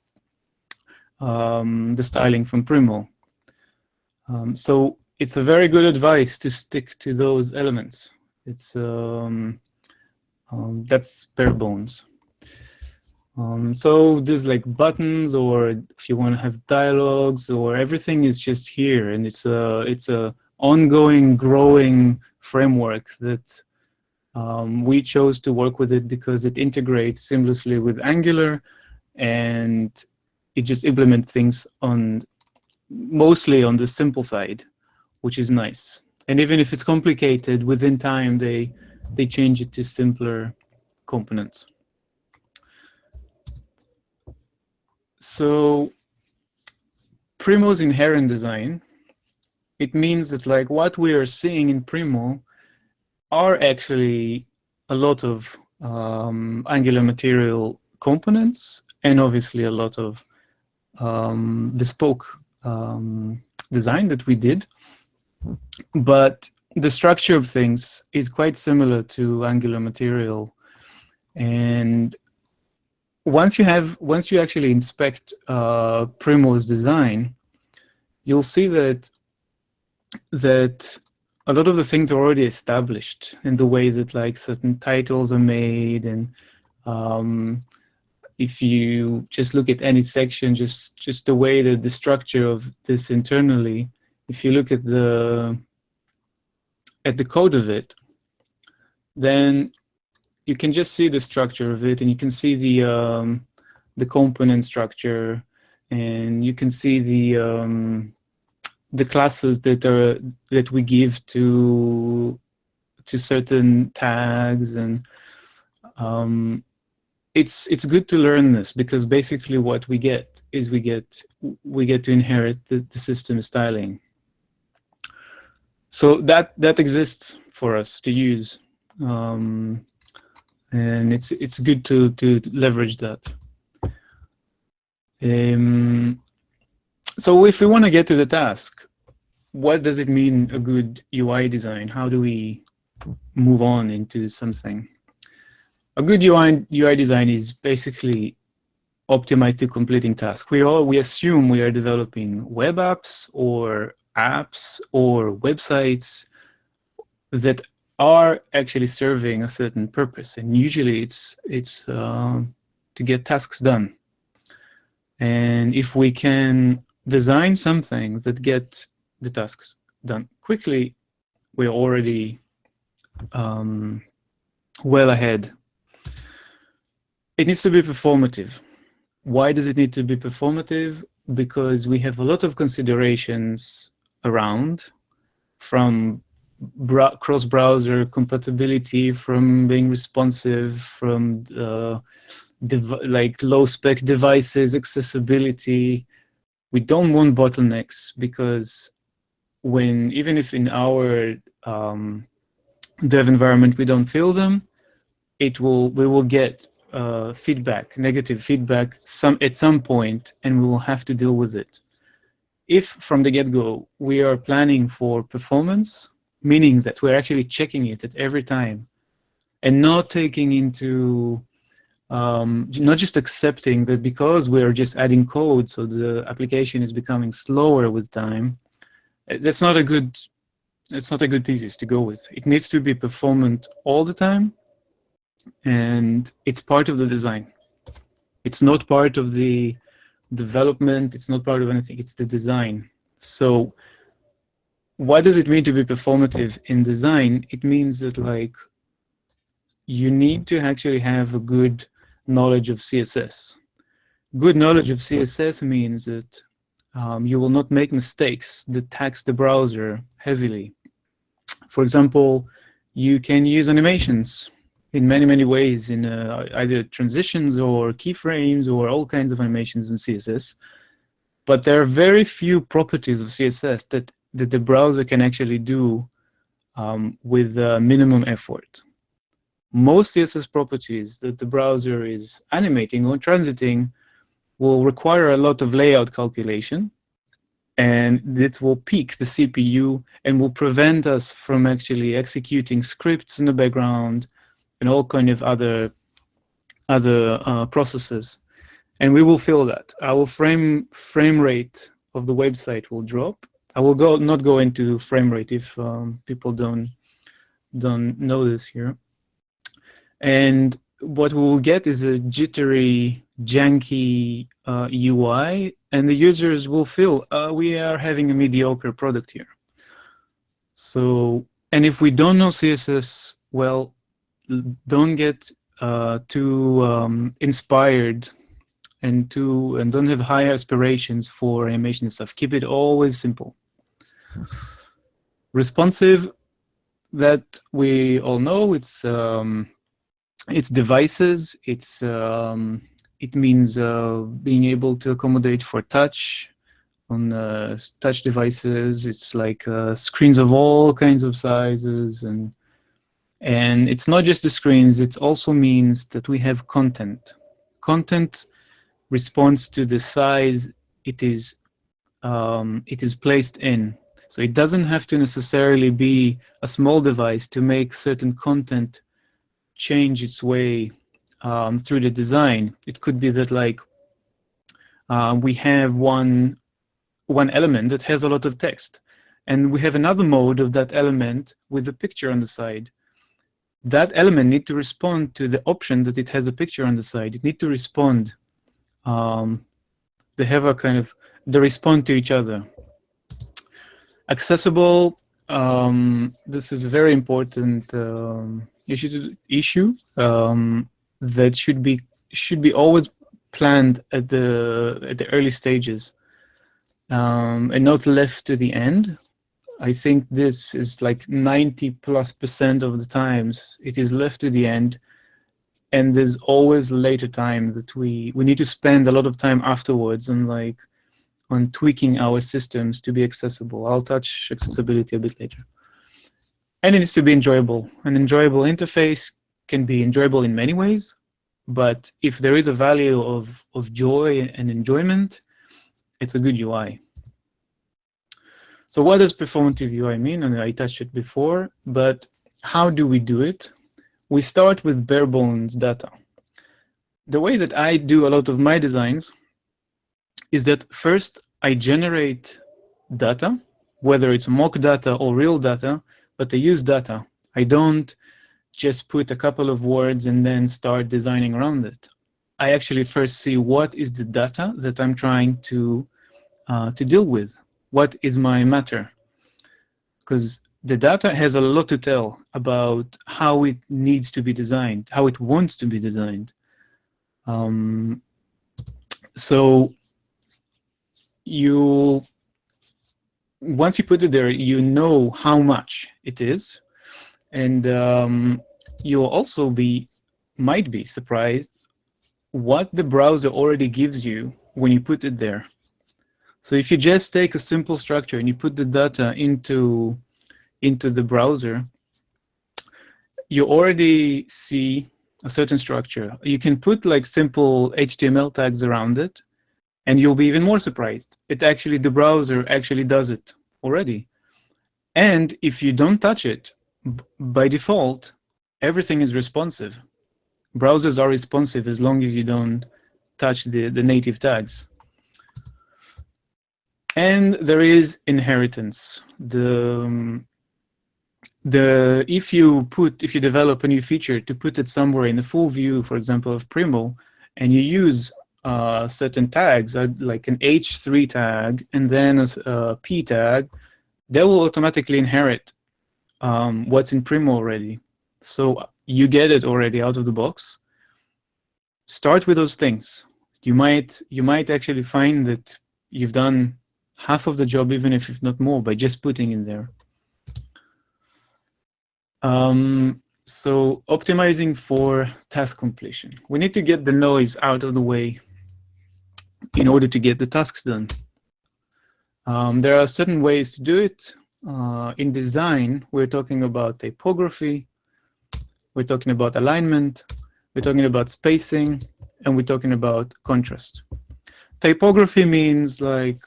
the styling from Primo. So it's a very good advice to stick to those elements. It's that's bare bones. So there's like buttons, or if you want to have dialogues, or everything is just here, and it's a ongoing, growing framework that we chose to work with it because it integrates seamlessly with Angular, and it just implements things on mostly on the simple side, which is nice. And even if it's complicated, within time they change it to simpler components. So Primo's inherent design, it means that like what we are seeing in Primo are actually a lot of Angular material components, and obviously a lot of bespoke design that we did. But the structure of things is quite similar to Angular material. And once you actually inspect Primo's design, you'll see that a lot of the things are already established in the way that like certain titles are made, and if you just look at any section, just the way that the structure of this internally, if you look at the code of it, then you can just see the structure of it, and you can see the component structure, and you can see the classes that we give to certain tags, and it's good to learn this, because basically what we get is we get to inherit the system styling. So that exists for us to use. And it's good to leverage that. So if we want to get to the task, what does it mean, a good UI design? How do we move on into something? A good UI design is basically optimized to completing tasks. We assume we are developing web apps or websites that are actually serving a certain purpose, and usually it's to get tasks done. And if we can design something that get the tasks done quickly, we're already well ahead. It needs to be performative. Why does it need to be performative? Because we have a lot of considerations around, from cross-browser compatibility, from being responsive, from like low-spec devices, accessibility. We don't want bottlenecks, because even if in our dev environment we don't feel them, we will get feedback, negative feedback at some point, and we will have to deal with it. If from the get-go we are planning for performance, meaning that we're actually checking it at every time, and not taking into, not just accepting that because we're just adding code, so the application is becoming slower with time, that's not a good thesis to go with. It needs to be performant all the time, and it's part of the design. It's not part of the development, it's not part of anything, it's the design. So what does it mean to be performative in design? It means that like you need to actually have a good knowledge of CSS. Good knowledge of CSS means that you will not make mistakes that tax the browser heavily. For example, you can use animations in many, many ways, in either transitions or keyframes or all kinds of animations in CSS. But there are very few properties of CSS that the browser can actually do with minimum effort. Most CSS properties that the browser is animating or transiting will require a lot of layout calculation, and it will peak the CPU and will prevent us from actually executing scripts in the background and all kind of other processes. And we will feel that. Our frame rate of the website will drop. I will not go into frame rate if people don't know this here. And what we will get is a jittery, janky UI, and the users will feel we are having a mediocre product here. So, and if we don't know CSS well, don't get too inspired and don't have high aspirations for animation and stuff. Keep it always simple. Responsive, that we all know, it's devices. It means being able to accommodate for touch on touch devices. It's like screens of all kinds of sizes, and it's not just the screens. It also means that we have content. Content responds to the size it is placed in. So it doesn't have to necessarily be a small device to make certain content change its way through the design. It could be that, like, we have one element that has a lot of text, and we have another mode of that element with a picture on the side. That element needs to respond to the option that it has a picture on the side. It needs to respond. They have a kind of, they respond to each other. Accessible, this is a very important issue that should be always planned at the early stages, and not left to the end. I think this is like 90+% of the times it is left to the end, and there's always later time that we need to spend a lot of time afterwards on tweaking our systems to be accessible. I'll touch accessibility a bit later. And it needs to be enjoyable. An enjoyable interface can be enjoyable in many ways, but if there is a value of joy and enjoyment, it's a good UI. So what does performative UI mean? And I touched it before, but how do we do it? We start with bare bones data. The way that I do a lot of my designs is that first I generate data, whether it's mock data or real data, but I use data. I don't just put a couple of words and then start designing around it. I actually first see what is the data that I'm trying to deal with. What is my matter? Because the data has a lot to tell about how it needs to be designed, how it wants to be designed. So once you put it there, you know how much it is, and you'll also might be surprised what the browser already gives you when you put it there. So if you just take a simple structure and you put the data into the browser, you already see a certain structure. You can put like simple HTML tags around it, and you'll be even more surprised. The browser actually does it already. And if you don't touch it, by default, everything is responsive. Browsers are responsive as long as you don't touch the native tags. And there is inheritance. If you develop a new feature to put it somewhere in the full view, for example, of Primo, and you use certain tags, like an H3 tag and then a P tag, they will automatically inherit what's in Primo already. So you get it already out of the box. Start with those things. You might actually find that you've done half of the job, even if not more, by just putting in there. So optimizing for task completion. We need to get the noise out of the way in order to get the tasks done. There are certain ways to do it. In design, we're talking about typography, we're talking about alignment, we're talking about spacing, and we're talking about contrast. Typography means the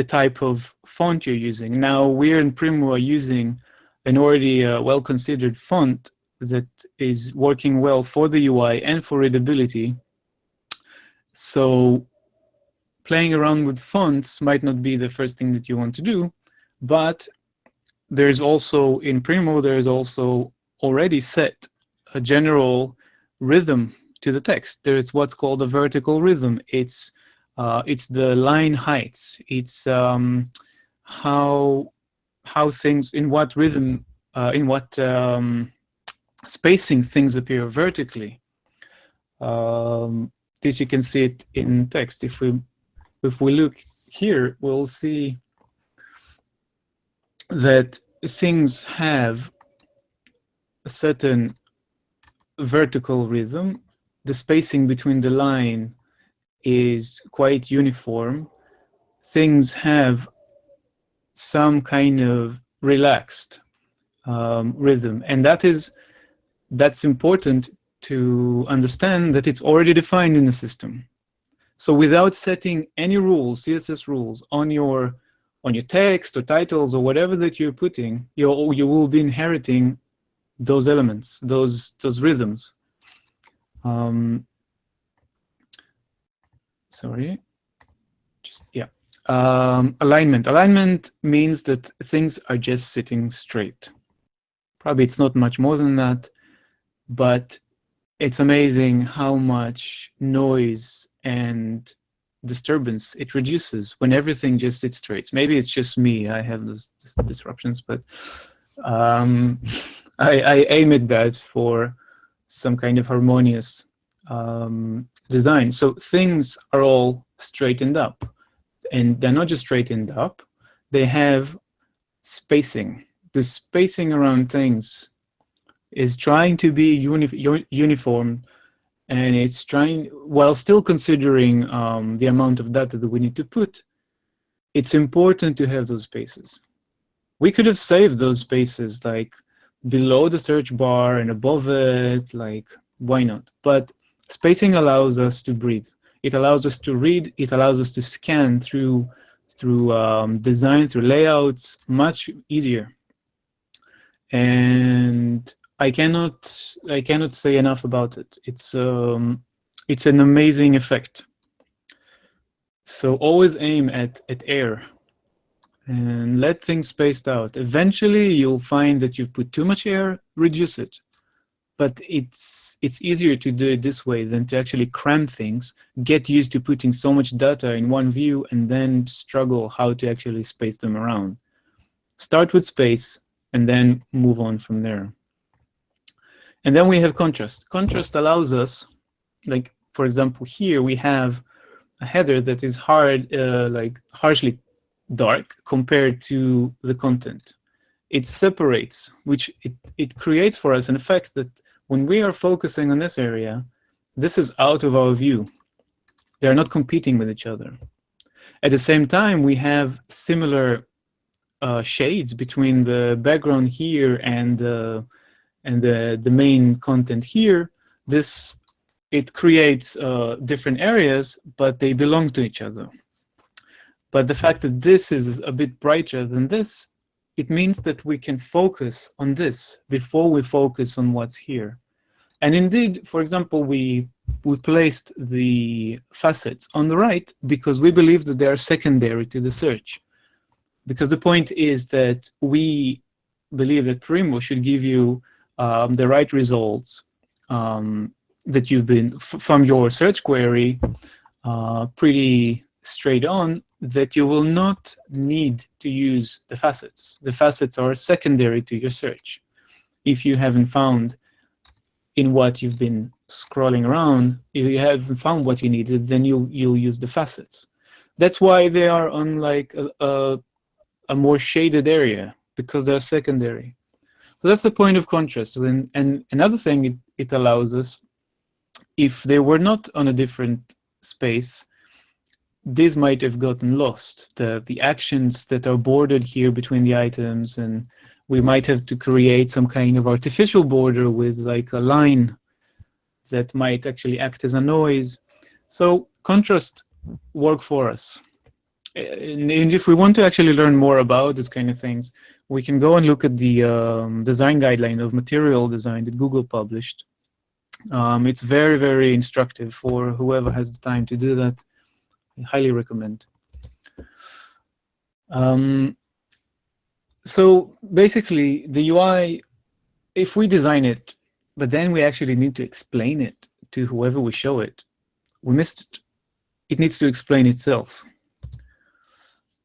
type of font you're using. Now, we're in Primo are using an already well-considered font that is working well for the UI and for readability. So playing around with fonts might not be the first thing that you want to do, but there's also, in Primo, there's also already set a general rhythm to the text. There is what's called a vertical rhythm. It's the line heights. It's how things, in what rhythm, in what spacing things appear vertically. This you can see it in text. If we look here, we'll see that things have a certain vertical rhythm. The spacing between the line is quite uniform. Things have some kind of relaxed rhythm, and that's important to understand that it's already defined in the system. So without setting any rules, CSS rules, on your text or titles or whatever that you're putting, you will be inheriting those elements, those rhythms. Sorry, just, yeah. Alignment. Alignment means that things are just sitting straight. Probably it's not much more than that, but it's amazing how much noise and disturbance it reduces when everything just sits straight. Maybe it's just me, I have those disruptions, but I aim at that for some kind of harmonious design. So things are all straightened up, and they're not just straightened up, they have spacing. The spacing around things is trying to be uniform, and it's trying, while still considering the amount of data that we need to put, it's important to have those spaces. We could have saved those spaces like below the search bar and above it, like, why not? But spacing allows us to breathe. It allows us to read. It allows us to scan through design, through layouts, much easier. And I cannot say enough about it. It's an amazing effect. So always aim at air and let things spaced out. Eventually, you'll find that you've put too much air. Reduce it. But it's easier to do it this way than to actually cram things, get used to putting so much data in one view, and then struggle how to actually space them around. Start with space, and then move on from there. And then we have contrast. Contrast allows us, like, for example, here we have a header that is like harshly dark compared to the content. It separates, which it creates for us an effect that when we are focusing on this area, this is out of our view. They're not competing with each other. At the same time, we have similar shades between the background here and the main content here. It creates different areas, but they belong to each other. But the fact that this is a bit brighter than this, it means that we can focus on this before we focus on what's here. And indeed, for example, we placed the facets on the right because we believe that they are secondary to the search. Because the point is that we believe that Primo should give you the right results that you've been, from your search query, pretty straight on, that you will not need to use the facets. The facets are secondary to your search. If you haven't found in what you've been scrolling around, if you haven't found what you needed, then you'll use the facets. That's why they are on like a more shaded area, because they're secondary. So that's the point of contrast. And another thing it allows us, if they were not on a different space, these might have gotten lost. The actions that are bordered here between the items, and we might have to create some kind of artificial border with like a line that might actually act as a noise. So contrast work for us. And if we want to actually learn more about these kind of things, we can go and look at the design guideline of material design that Google published. It's very, very instructive for whoever has the time to do that. I highly recommend. So basically, the UI, if we design it but then we actually need to explain it to whoever we show it. We missed it. It needs to explain itself.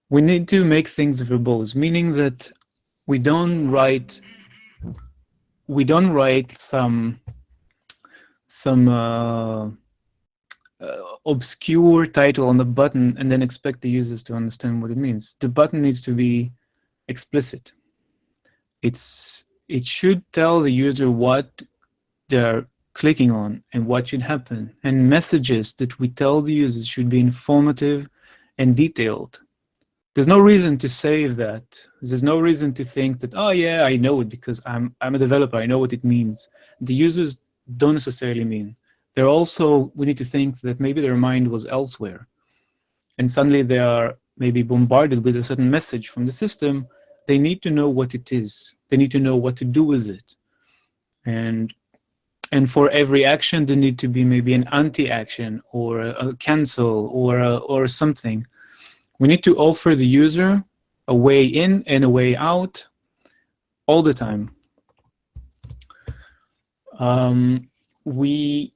We need to make things verbose, meaning that we don't write some obscure title on the button and then expect the users to understand what it means. The button needs to be explicit. It should tell the user what they're clicking on and what should happen. And messages that we tell the users should be informative and detailed. There's no reason to save that. There's no reason to think that, oh yeah, I know it because I'm a developer, I know what it means. The users don't necessarily mean. They're also, we need to think that maybe their mind was elsewhere. And suddenly they are maybe bombarded with a certain message from the system. They need to know what it is. They need to know what to do with it. And for every action, there need to be maybe an anti-action or a cancel or something. We need to offer the user a way in and a way out all the time. We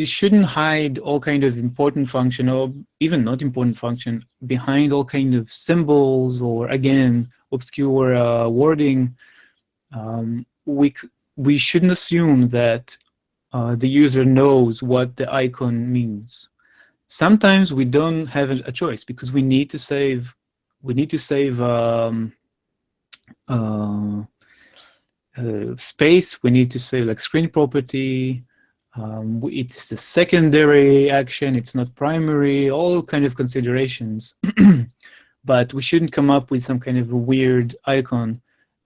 shouldn't hide all kind of important function or even not important function behind all kind of symbols or, again, obscure wording. We shouldn't assume that the user knows what the icon means. Sometimes we don't have a choice because we need to save. We need to save space. We need to save like screen property. It's a secondary action. It's not primary. All kind of considerations. But we shouldn't come up with some kind of a weird icon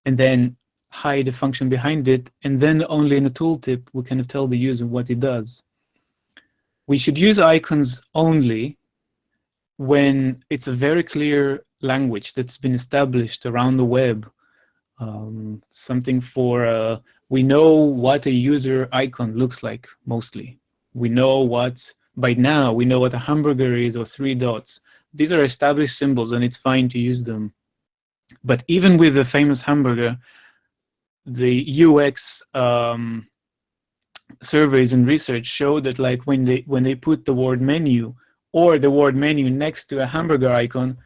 and then hide a function behind it, and then only in a tooltip we kind of tell the user what it does. We should use icons only when it's a very clear language that's been established around the web. Something for, we know what a user icon looks like mostly. We know what, by now, we know what a hamburger is or 3 dots. These are established symbols and it's fine to use them. But even with the famous hamburger, the UX surveys and research show that like when they put the word menu or the word menu next to a hamburger icon,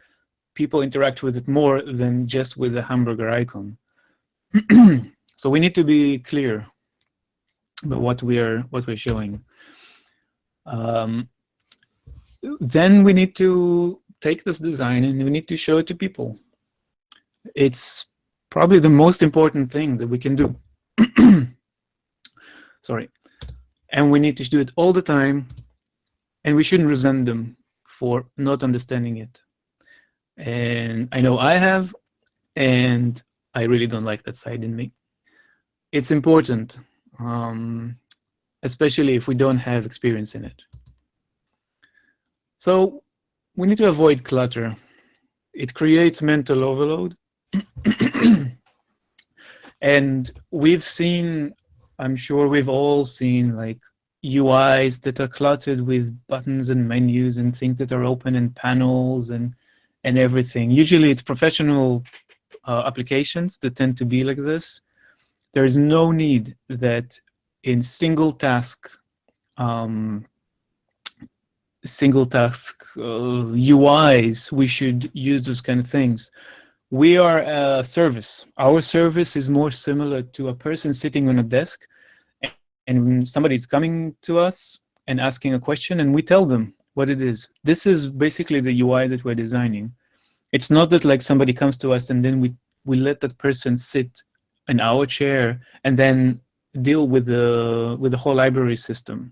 people interact with it more than just with the hamburger icon. So we need to be clear about what we're showing. Then we need to take this design and we need to show it to people. It's probably the most important thing that we can do. Sorry. And we need to do it all the time, and we shouldn't resent them for not understanding it. And I know I have, and I really don't like that side in me. It's important, especially if we don't have experience in it. So we need to avoid clutter. It creates mental overload. And we've seen, I'm sure we've all seen like UIs that are cluttered with buttons and menus and things that are open and panels and everything. Usually it's professional applications that tend to be like this. There is no need that in single task UIs, we should use those kind of things. We are a service. Our service is more similar to a person sitting on a desk and somebody's coming to us and asking a question and we tell them what it is. This is basically the UI that we're designing. It's not that like somebody comes to us and then we let that person sit in our chair and then deal with the whole library system.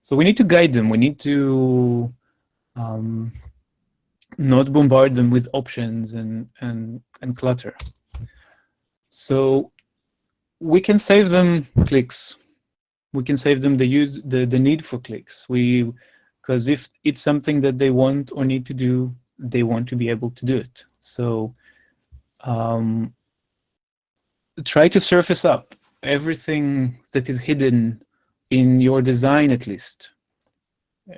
So we need to guide them. We need to not bombard them with options and clutter. So we can save them clicks. We can save them the need for clicks. Because if it's something that they want or need to do, they want to be able to do it. So try to surface up everything that is hidden in your design, at least.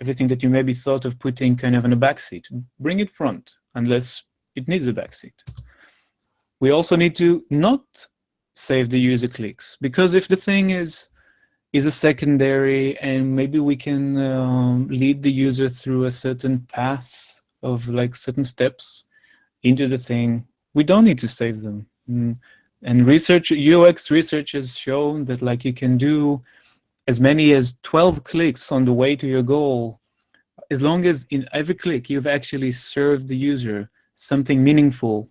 Everything that you maybe thought of putting kind of in a backseat, bring it front, unless it needs a backseat. We also need to not save the user clicks, because if the thing is a secondary and maybe we can lead the user through a certain path of like certain steps into the thing, we don't need to save them. And research, UX research has shown that like you can do as many as 12 clicks on the way to your goal, as long as in every click you've actually served the user something meaningful,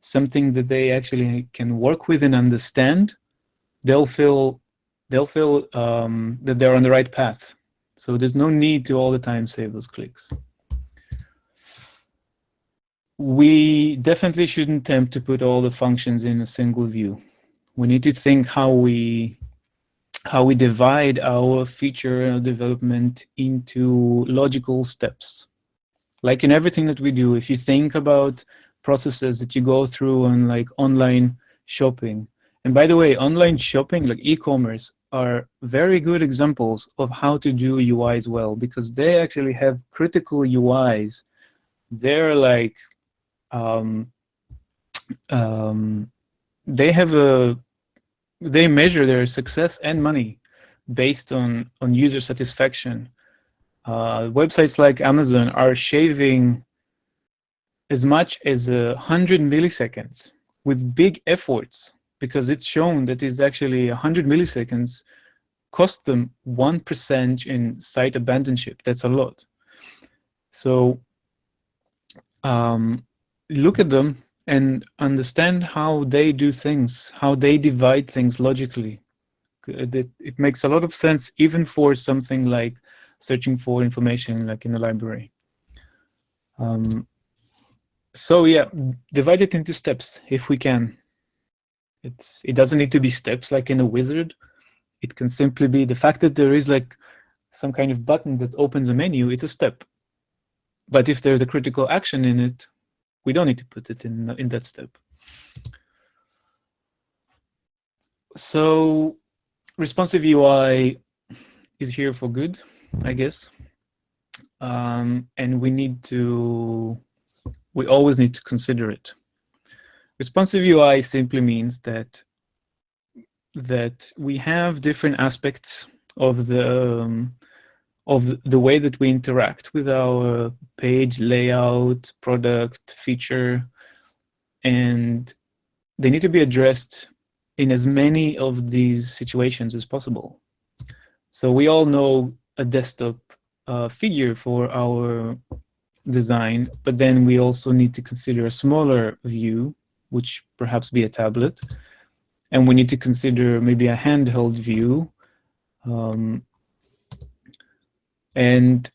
something that they actually can work with and understand. They'll feel that they're on the right path. So there's no need to all the time save those clicks. We definitely shouldn't attempt to put all the functions in a single view. We need to think how we divide our feature development into logical steps. Like in everything that we do, if you think about processes that you go through on like online shopping, and by the way, online shopping, like e-commerce, are very good examples of how to do UIs well, because they actually have critical UIs. They're like, they measure their success and money based on user satisfaction. Websites like Amazon are shaving as much as 100 milliseconds with big efforts, because it's shown that it's actually 100 milliseconds cost them 1% in site abandonship. That's a lot. So look at them and understand how they do things, how they divide things logically. It makes a lot of sense, even for something like searching for information like in a library. So yeah, divide it into steps if we can. It doesn't need to be steps like in a wizard. It can simply be the fact that there is like some kind of button that opens a menu, it's a step. But if there's a critical action in it, we don't need to put it in that step. So responsive UI is here for good, I guess. And we always need to consider it. Responsive UI simply means that we have different aspects of the way that we interact with our page layout, product, feature, and they need to be addressed in as many of these situations as possible. So we all know a desktop figure for our design, but then we also need to consider a smaller view, which perhaps be a tablet, and we need to consider maybe a handheld view. And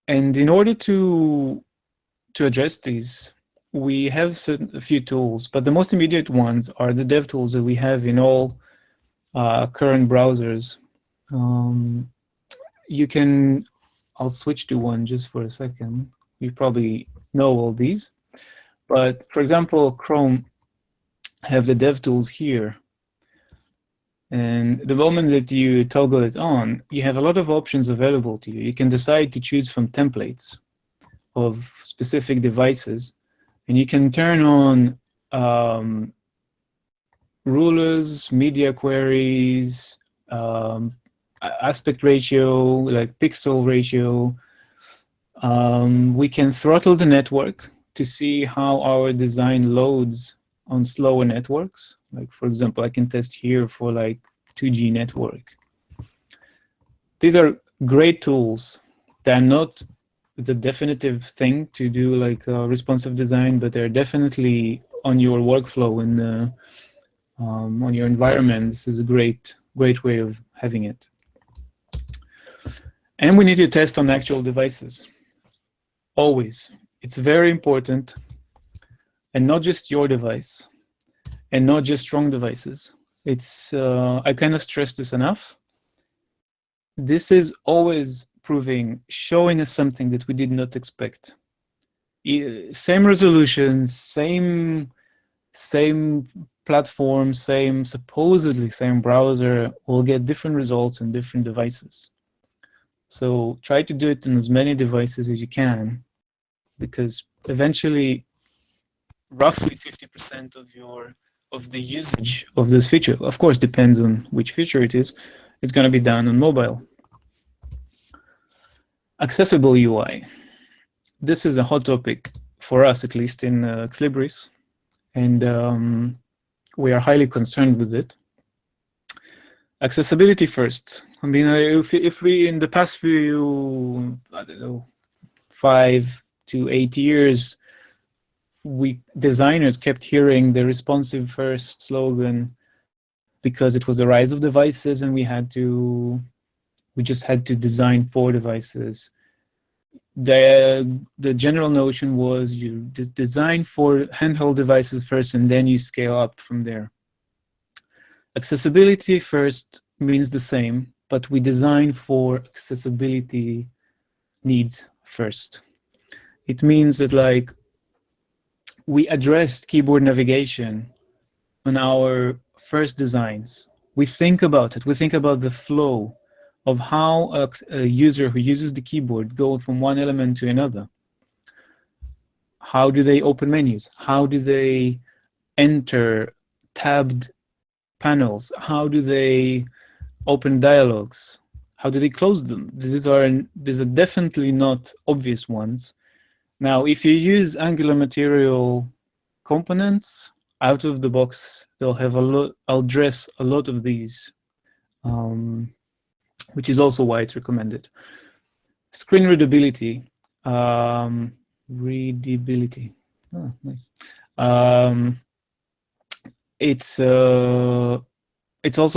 in order to address these, we have a few tools, but the most immediate ones are the dev tools that we have in all current browsers. I'll switch to one just for a second. You probably know all these, but for example, Chrome have the dev tools here. And the moment that you toggle it on, you have a lot of options available to you. You can decide to choose from templates of specific devices, and you can turn on rulers, media queries, aspect ratio, like pixel ratio. We can throttle the network to see how our design loads on slower networks. Like, for example, I can test here for like 2G network. These are great tools. They're not the definitive thing to do like responsive design, but they're definitely on your workflow and on your environment. This is a great way of having it. And we need to test on actual devices. Always. It's very important. And not just your device, and not just strong devices. It's I cannot stress this enough. This is always showing us something that we did not expect. Same resolution, same platform, supposedly same browser, will get different results on different devices. So try to do it on as many devices as you can, because eventually roughly 50% of your of the usage of this feature. Of course, depends on which feature it is. It's going to be done on mobile. Accessible UI. This is a hot topic for us, at least in Xlibris, and we are highly concerned with it. Accessibility first. I mean, if we in the past few, I don't know, 5 to 8 years, we designers kept hearing the responsive first slogan because it was the rise of devices, and we just had to design for devices. The general notion was you design for handheld devices first, and then you scale up from there. Accessibility first means the same, but we design for accessibility needs first. It means that, like, we addressed keyboard navigation on our first designs. We think about it. We think about the flow of how a user who uses the keyboard goes from one element to another. How do they open menus? How do they enter tabbed panels? How do they open dialogues? How do they close them? These are definitely not obvious ones. Now, if you use Angular material components out of the box, they'll have I'll address a lot of these, which is also why it's recommended. Screen readability. Readability. Oh, nice. It's also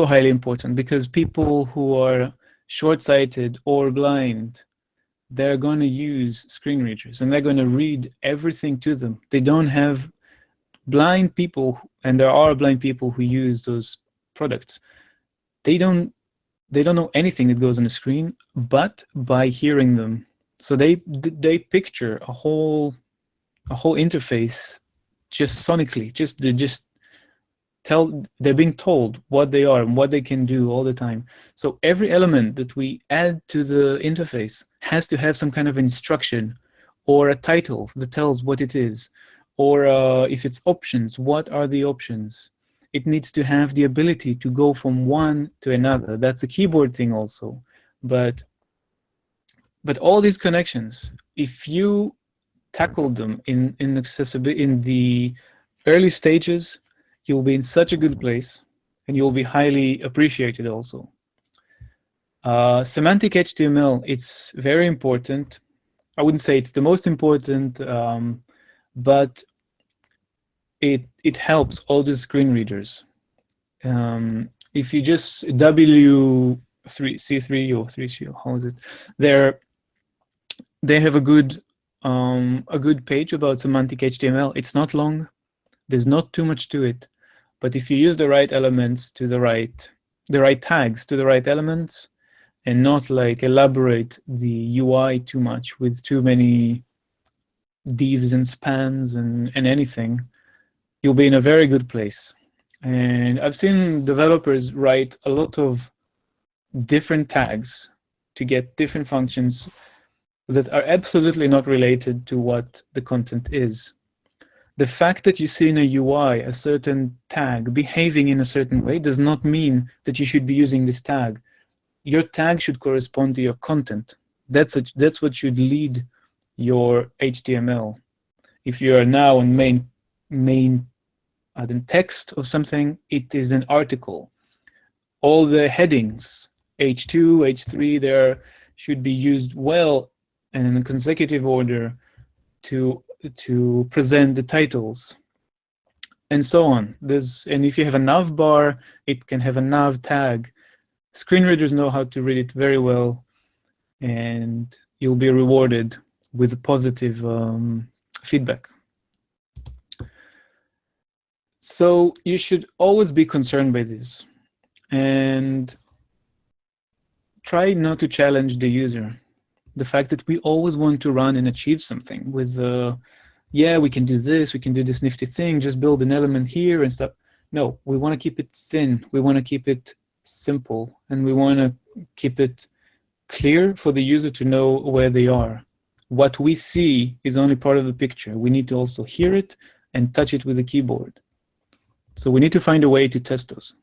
highly important because people who are short-sighted or blind, they're going to use screen readers and they're going to read everything to them. They don't have blind people, and there are blind people who use those products. They don't know anything that goes on the screen, but by hearing them. So they picture a whole interface just sonically. They're being told what they are and what they can do all the time. So every element that we add to the interface has to have some kind of instruction or a title that tells what it is, or if it's options, what are the options? It needs to have the ability to go from one to another. That's a keyboard thing also. But all these connections, if you tackle them in accessibility in the early stages, you'll be in such a good place, and you'll be highly appreciated also. Semantic HTML, it's very important. I wouldn't say it's the most important, but it helps all the screen readers. If you just W3C3 or 3C, how is it? They have a good page about semantic HTML. It's not long. There's not too much to it, but if you use the right elements to the right tags to the right elements, and not like elaborate the UI too much with too many divs and spans and anything, you'll be in a very good place. And I've seen developers write a lot of different tags to get different functions that are absolutely not related to what the content is. The fact that you see in a UI a certain tag behaving in a certain way does not mean that you should be using this tag. Your tag should correspond to your content. That's what should lead your HTML. If you are now on main text or something, it is an article. All the headings, H2, H3, there should be used well and in a consecutive order to present the titles, and so on. And if you have a nav bar, it can have a nav tag. Screen readers know how to read it very well, and you'll be rewarded with positive feedback. So you should always be concerned by this, and try not to challenge the user. The fact that we always want to run and achieve something with, yeah, we can do this nifty thing, just build an element here and stuff. No, we want to keep it thin. We want to keep it simple, and we want to keep it clear for the user to know where they are. What we see is only part of the picture. We need to also hear it and touch it with the keyboard. So we need to find a way to test those.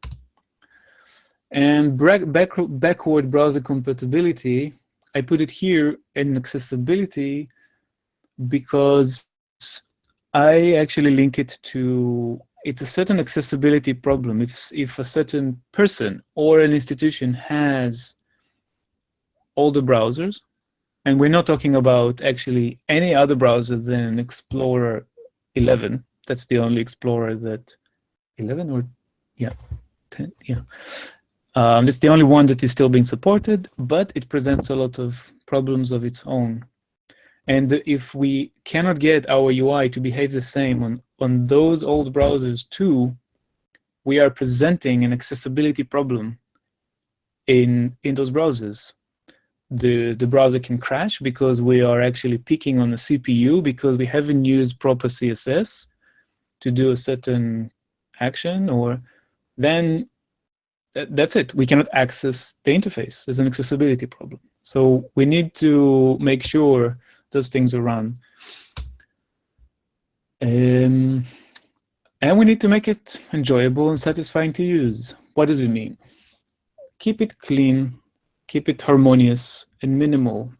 And backward browser compatibility, I put it here in accessibility because I actually link it to, it's a certain accessibility problem. If a certain person or an institution has all the browsers, and we're not talking about actually any other browser than Explorer 11. That's the only Explorer that, 11 or, yeah, 10, yeah. It's the only one that is still being supported, but it presents a lot of problems of its own. And if we cannot get our UI to behave the same on those old browsers too, we are presenting an accessibility problem in those browsers. The browser can crash because we are actually picking on the CPU because we haven't used proper CSS to do a certain action, or then that's it. We cannot access the interface. There's an accessibility problem. So we need to make sure those things are run. And we need to make it enjoyable and satisfying to use. What does it mean? Keep it clean, keep it harmonious and minimal.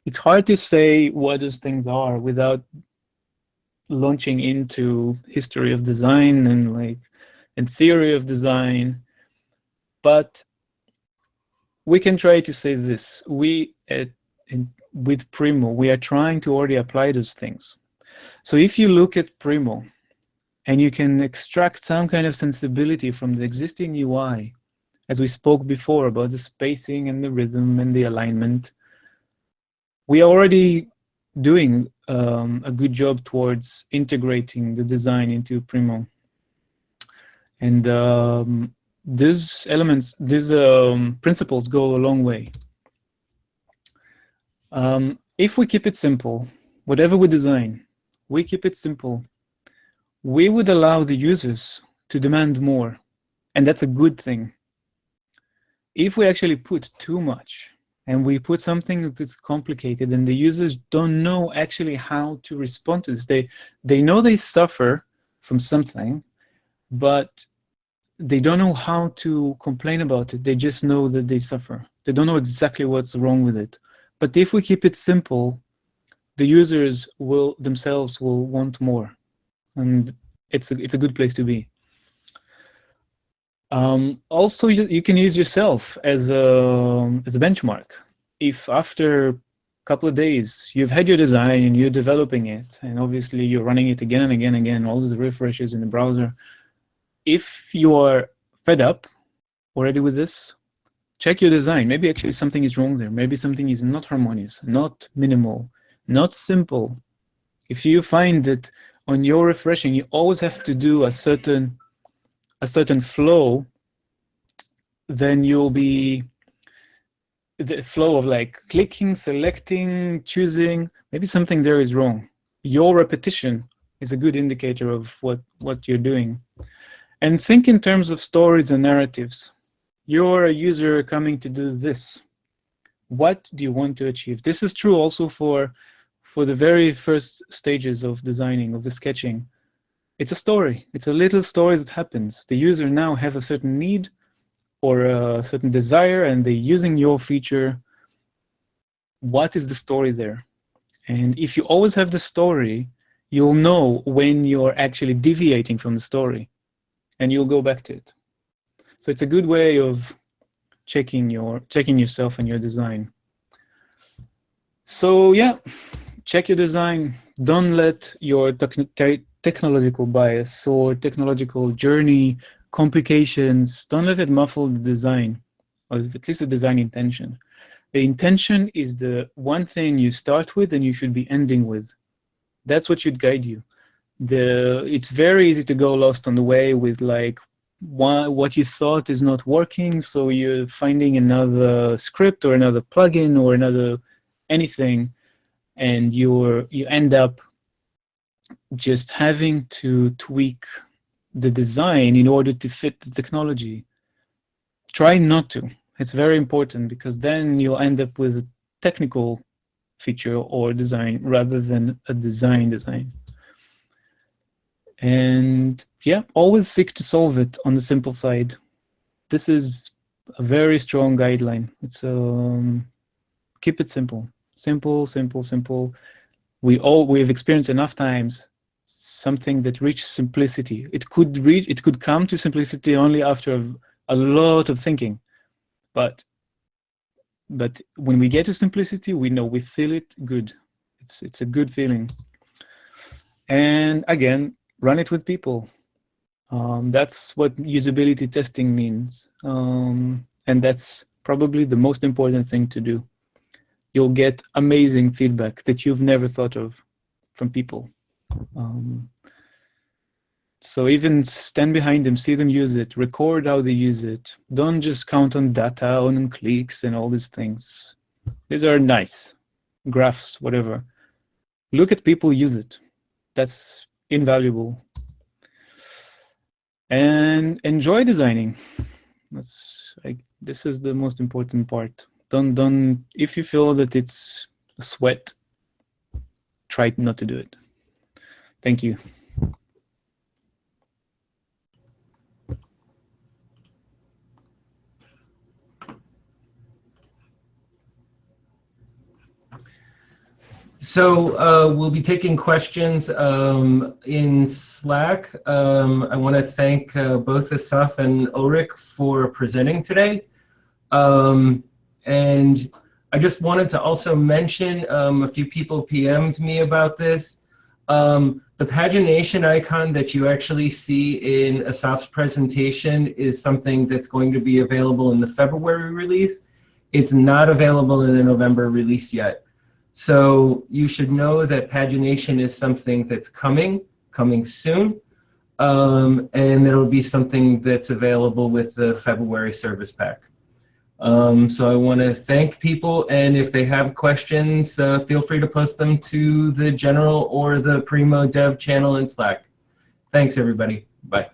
It's hard to say what those things are without launching into history of design and theory of design. But we can try to say this. With Primo, we are trying to already apply those things. So if you look at Primo and you can extract some kind of sensibility from the existing UI, as we spoke before about the spacing and the rhythm and the alignment, we are already doing a good job towards integrating the design into Primo. And these elements, these principles go a long way. If we keep it simple, whatever we design, we keep it simple, we would allow the users to demand more, and that's a good thing. If we actually put too much, and we put something that's complicated, and the users don't know actually how to respond to this, they know they suffer from something, but they don't know how to complain about it. They just know that they suffer. They don't know exactly what's wrong with it. But if we keep it simple, the users themselves will want more, and it's a good place to be. Also, you can use yourself as a benchmark. If after a couple of days you've had your design and you're developing it, and obviously you're running it again and again and again, all those refreshes in the browser, if you are fed up already with this, check your design. Maybe actually something is wrong there. Maybe something is not harmonious, not minimal, not simple. If you find that on your refreshing, you always have to do a certain flow, then you'll be the flow of like clicking, selecting, choosing. Maybe something there is wrong. Your repetition is a good indicator of what you're doing. And think in terms of stories and narratives. You're a user coming to do this. What do you want to achieve? This is true also for the very first stages of designing, of the sketching. It's a story. It's a little story that happens. The user now have a certain need or a certain desire, and they're using your feature. What is the story there? And if you always have the story, you'll know when you're actually deviating from the story, and you'll go back to it. So it's a good way of checking yourself and your design. So yeah, check your design. Don't let your technological bias or technological journey, complications, don't let it muffle the design, or at least the design intention. The intention is the one thing you start with and you should be ending with. That's what should guide you. It's very easy to go lost on the way with like what you thought is not working, so you're finding another script or another plugin or another anything, and you end up just having to tweak the design in order to fit the technology. Try not to. It's very important, because then you'll end up with a technical feature or design rather than a design. And yeah, always seek to solve it on the simple side. This is a very strong guideline. It's keep it simple, simple, simple, simple. We've experienced enough times something that reaches simplicity. It could come to simplicity only after a lot of thinking, but when we get to simplicity, we know, we feel it good. It's a good feeling. And again, run it with people. That's what usability testing means. And that's probably the most important thing to do. You'll get amazing feedback that you've never thought of from people. So even stand behind them, see them use it, record how they use it. Don't just count on data, on clicks and all these things. These are nice, graphs, whatever. Look at people use it. That's invaluable. And enjoy designing. This is the most important part. Don't if you feel that it's a sweat, try not to do it. Thank you. So we'll be taking questions in Slack. I want to thank both Asaf and Ulrich for presenting today. And I just wanted to also mention, a few people PM'd me about this. The pagination icon that you actually see in Asaf's presentation is something that's going to be available in the February release. It's not available in the November release yet. So you should know that pagination is something that's coming soon. And it'll be something that's available with the February service pack. So I want to thank people, and if they have questions, feel free to post them to the general or the Primo Dev channel in Slack. Thanks, everybody. Bye.